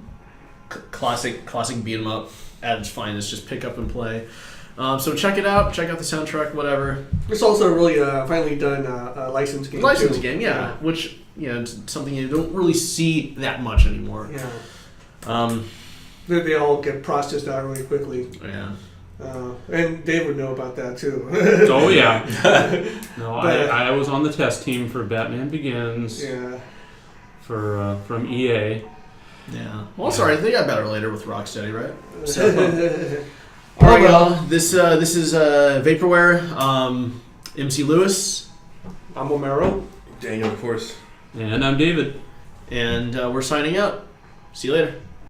classic beat 'em up at its finest. Just pick up and play. So check it out. Check out the soundtrack. Whatever. it's also really finally done a licensed game. Licensed too. game, yeah. Which it's something you don't really see that much anymore. Yeah. They all get processed out really quickly. Yeah. And Dave would know about that too. Oh yeah. No, I was on the test team for Batman Begins. Yeah. From EA, Yeah. Well, sorry, they got better later with Rocksteady, right? So, All right, well, this is Vaporware. MC Lewis, I'm Omero. Daniel, of course. And I'm David. and we're signing out. See you later.